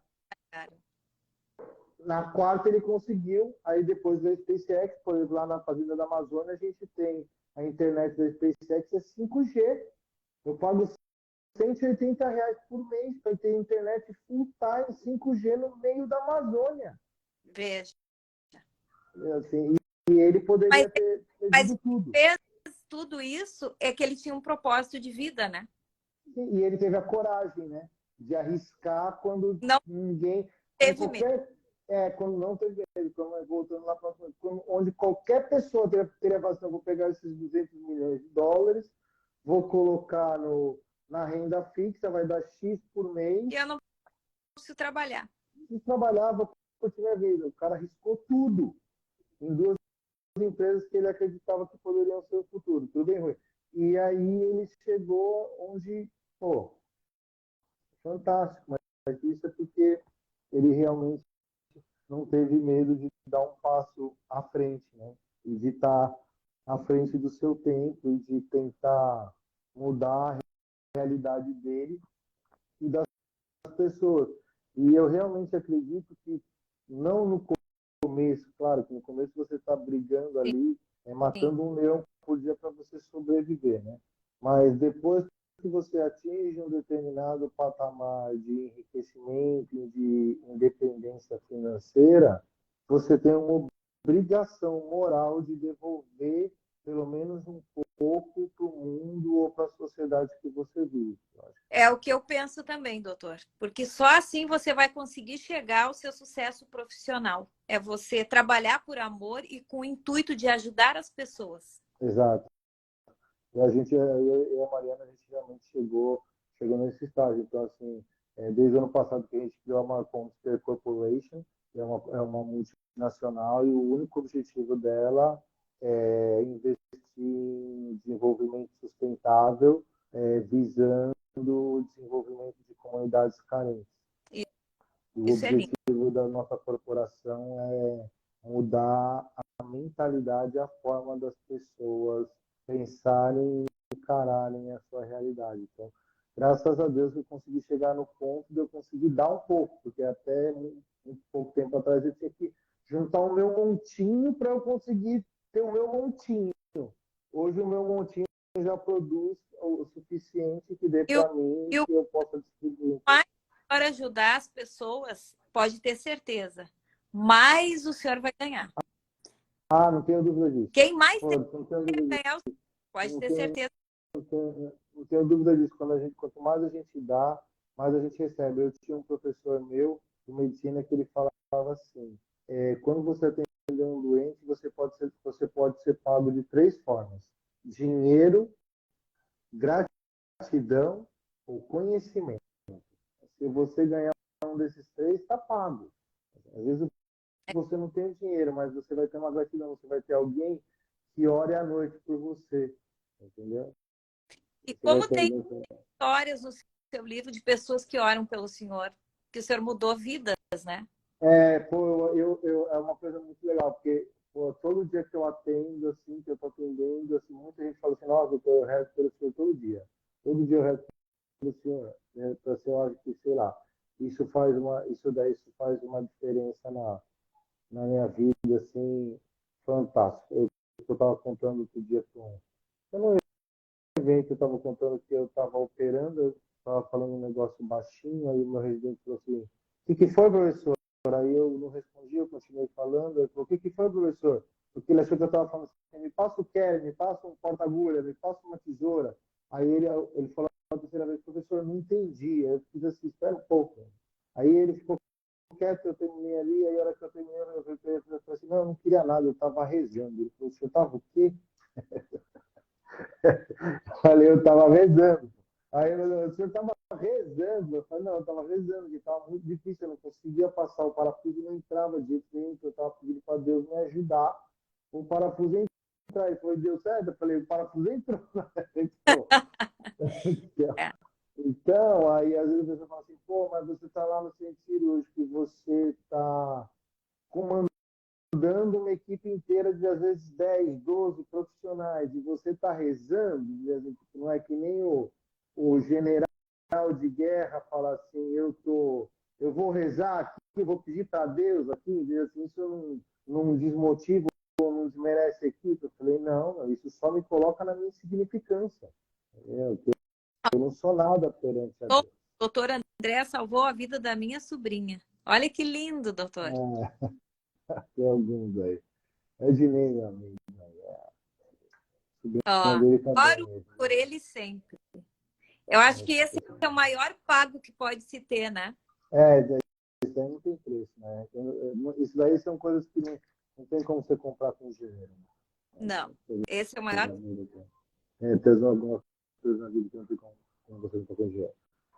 Na quarta ele conseguiu, aí depois da SpaceX, por exemplo, lá na fazenda da Amazônia, a gente tem a internet da SpaceX, é 5G. Eu pago R$ 180 por mês para ter internet full time 5G no meio da Amazônia. Veja. Assim, e ele poderia ter mas tudo. Fez tudo isso é que ele tinha um propósito de vida, né? E ele teve a coragem, né? De arriscar quando não ninguém. teve medo. Quando não teve medo, voltando lá para onde qualquer pessoa teria falado, vou pegar esses 200 milhões de dólares, vou colocar na renda fixa, vai dar X por mês. E eu não preciso trabalhar. E trabalhava por tiver vida. O cara arriscou tudo em 2 empresas que ele acreditava que poderiam ser o futuro. Tudo bem ruim. E aí ele chegou onde, pô, fantástico. Mas isso é porque ele realmente não teve medo de dar um passo à frente, né? E de estar à frente do seu tempo e de tentar mudar a realidade dele e das pessoas. E eu realmente acredito que não no começo, claro que no começo você está brigando ali, matando um leão por dia para você sobreviver, né? Mas depois que você atinge um determinado patamar de enriquecimento, de independência financeira, você tem uma obrigação moral de devolver pelo menos um pouco para o mundo ou para a sociedade que você vive. É o que eu penso também, doutor. Porque só assim você vai conseguir chegar ao seu sucesso profissional. É você trabalhar por amor e com o intuito de ajudar as pessoas. Exato. E a gente, eu e a Mariana, a gente realmente chegou nesse estágio. Então, assim, desde o ano passado que a gente criou a Marcomster Corporation, que é uma multinacional, e o único objetivo dela é investir em desenvolvimento sustentável, visando o desenvolvimento de comunidades carentes. E o objetivo da nossa corporação é mudar a mentalidade, a forma das pessoas pensarem e encararem a sua realidade. Então, graças a Deus eu consegui chegar no ponto de eu conseguir dar um pouco, porque até muito pouco tempo atrás eu tinha que juntar o meu montinho para eu conseguir ter o meu montinho. Hoje o meu montinho já produz o suficiente que dê para mim e que eu possa distribuir. Mais para ajudar as pessoas, pode ter certeza, mais o senhor vai ganhar. Ah, não tenho dúvida disso. Quem mais tem que ganhar, pode ter certeza. Não tenho dúvida disso. Quanto mais a gente dá, mais a gente recebe. Eu tinha um professor meu de medicina que ele falava assim: quando você atende um doente, você pode ser pago de 3 formas: dinheiro, gratidão ou conhecimento. Se você ganhar um desses 3, está pago. Às vezes você não tem dinheiro, mas você vai ter uma gratidão, você vai ter alguém que ore à noite por você, entendeu? E como tem histórias no seu livro de pessoas que oram pelo senhor, que o senhor mudou vidas, né? É uma coisa muito legal, porque todo dia que eu atendo, assim, que eu tô atendendo, assim, muita gente fala assim, nossa, eu rezo pelo senhor todo dia. Todo dia eu rezo pelo senhor, né? Então, assim, eu acho que, sei lá, isso faz uma diferença na minha vida, assim, fantástico. Eu estava contando outro dia eu não evento, eu estava contando que eu estava operando, eu estava falando um negócio baixinho, aí o meu residente falou assim, o que foi, professor? Aí eu não respondi, eu continuei falando, ele falou, o que foi, professor? Porque ele achou que eu estava falando assim, me passa o Kelly, me passa um porta-agulha, me passa uma tesoura. Aí ele falou a terceira vez, professor, não entendi. Eu fiz assim, espera um pouco. Aí ele ficou quieto, eu terminei ali, aí a hora que eu terminei, eu falei assim, não, eu não queria nada, eu estava rezando. Ele falou, você estava o quê? Falei, eu estava rezando. Aí o senhor estava rezando? Eu falei, não, eu estava rezando, porque estava muito difícil, eu não conseguia passar, o parafuso não entrava de jeito nenhum, eu estava pedindo para Deus me ajudar, o parafuso entrar. Ele falou, deu certo? Eu falei, o parafuso entrou. Então, aí às vezes a pessoa fala assim, pô, mas você está lá no centro cirúrgico e você está comandando ajudando uma equipe inteira de, às vezes, 10, 12 profissionais, e você está rezando, não é que nem o general de guerra fala assim, eu vou rezar aqui, vou pedir para Deus aqui, Deus, assim, isso não desmotiva ou não desmerece a equipe. Eu falei, não, isso só me coloca na minha insignificância. Eu não sou nada perante a O Deus. doutor André salvou a vida da minha sobrinha. Olha que lindo, doutor. Tem alguns aí. É de nem, meu amigo. Ó, Dele também. oro por ele sempre. Eu acho que esse é o maior pago que pode se ter, né? Isso aí não tem preço, né? Isso daí são coisas que não tem como você comprar com dinheiro. Não, esse é o maior. Tem algumas coisas na vida que não tem como você comprar com dinheiro.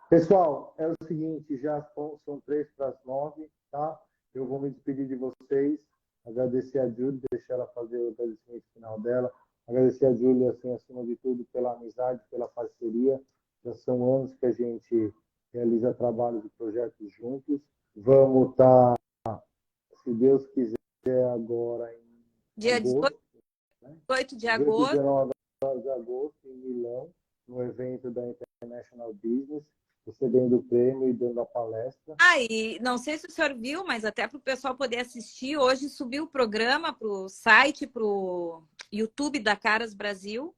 Pessoal, é o seguinte, já são 8:03, tá? Eu vou me despedir de vocês, agradecer a Júlia, deixar ela fazer o agradecimento final dela, agradecer a Júlia, assim, acima de tudo, pela amizade, pela parceria. Já são anos que a gente realiza trabalhos e projetos juntos. Vamos estar, se Deus quiser, agora em Dia agosto, né? 18 de 18 e agosto. 19 de agosto, em Milão, no evento da International Business, recebendo o prêmio e dando a palestra. Ah, e não sei se o senhor viu, mas até para o pessoal poder assistir, hoje subiu o programa para o site, para o YouTube da Caras Brasil.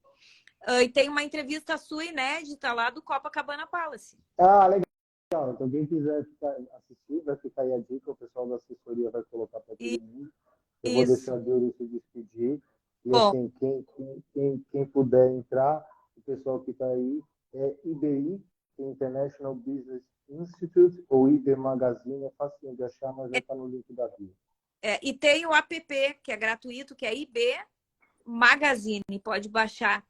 E tem uma entrevista sua inédita lá do Copacabana Palace. Ah, legal. Então, quem quiser assistir, vai ficar aí a dica, o pessoal da assessoria vai colocar para todo mundo. Eu vou Isso. deixar a Júlia se despedir. E Bom, assim, quem puder entrar, o pessoal que está aí, é IBI, International Business Institute, ou IB Magazine, é fácil de achar, mas já está no link da bio. e tem o app, que é gratuito, que é IB Magazine. Pode baixar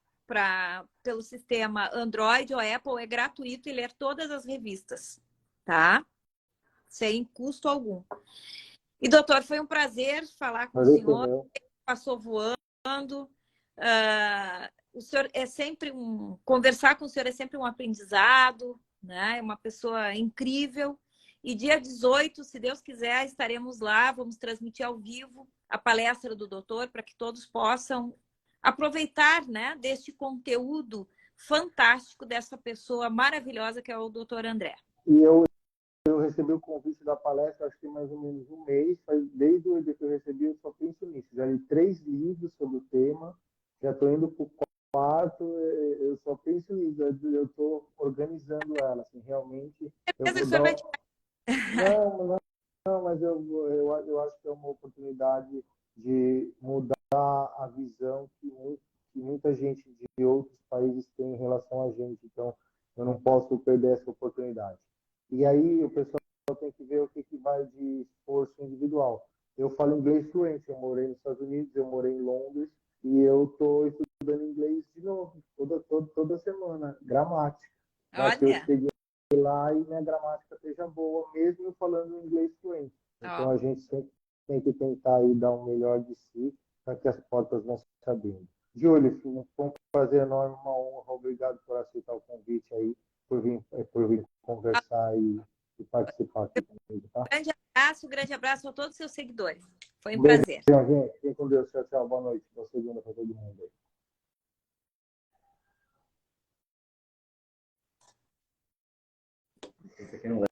pelo sistema Android ou Apple, é gratuito e ler todas as revistas, tá? Sem custo algum. E, doutor, foi um prazer falar com o senhor. Passou voando. O senhor é sempre conversar com o senhor é sempre um aprendizado, né? É uma pessoa incrível. E dia 18, se Deus quiser, estaremos lá, vamos transmitir ao vivo a palestra do doutor para que todos possam aproveitar, né, deste conteúdo fantástico dessa pessoa maravilhosa que é o doutor André. E eu recebi o convite da palestra, acho que mais ou menos um mês, desde o dia que eu recebi, eu só penso nisso. Já li 3 livros sobre o tema, já estou indo para o quarto, eu só penso nisso, eu estou organizando ela, assim, realmente. Eu vou dar... Não, mas eu acho que é uma oportunidade de mudar a visão que muita gente de outros países tem em relação a gente. Então, eu não posso perder essa oportunidade. E aí, o pessoal tem que ver o que vai de esforço individual. Eu falo inglês fluente, eu morei nos Estados Unidos, eu morei em Londres, e eu estou estudando inglês de novo, toda semana, gramática, para que eu Olha, chegue lá e minha gramática seja boa, mesmo eu falando inglês fluente. Então, a gente sempre tem que tentar aí dar o melhor de si para que as portas vão se abrindo. Júlio, foi um prazer enorme, uma honra. Obrigado por aceitar o convite aí, por vir conversar e participar aqui comigo, tá? grande abraço a todos os seus seguidores. Foi um Beijo, prazer. gente. Fiquem com Deus. Tchau, tchau. Boa noite. Boa segunda para todo mundo aí. Esse aqui não vai.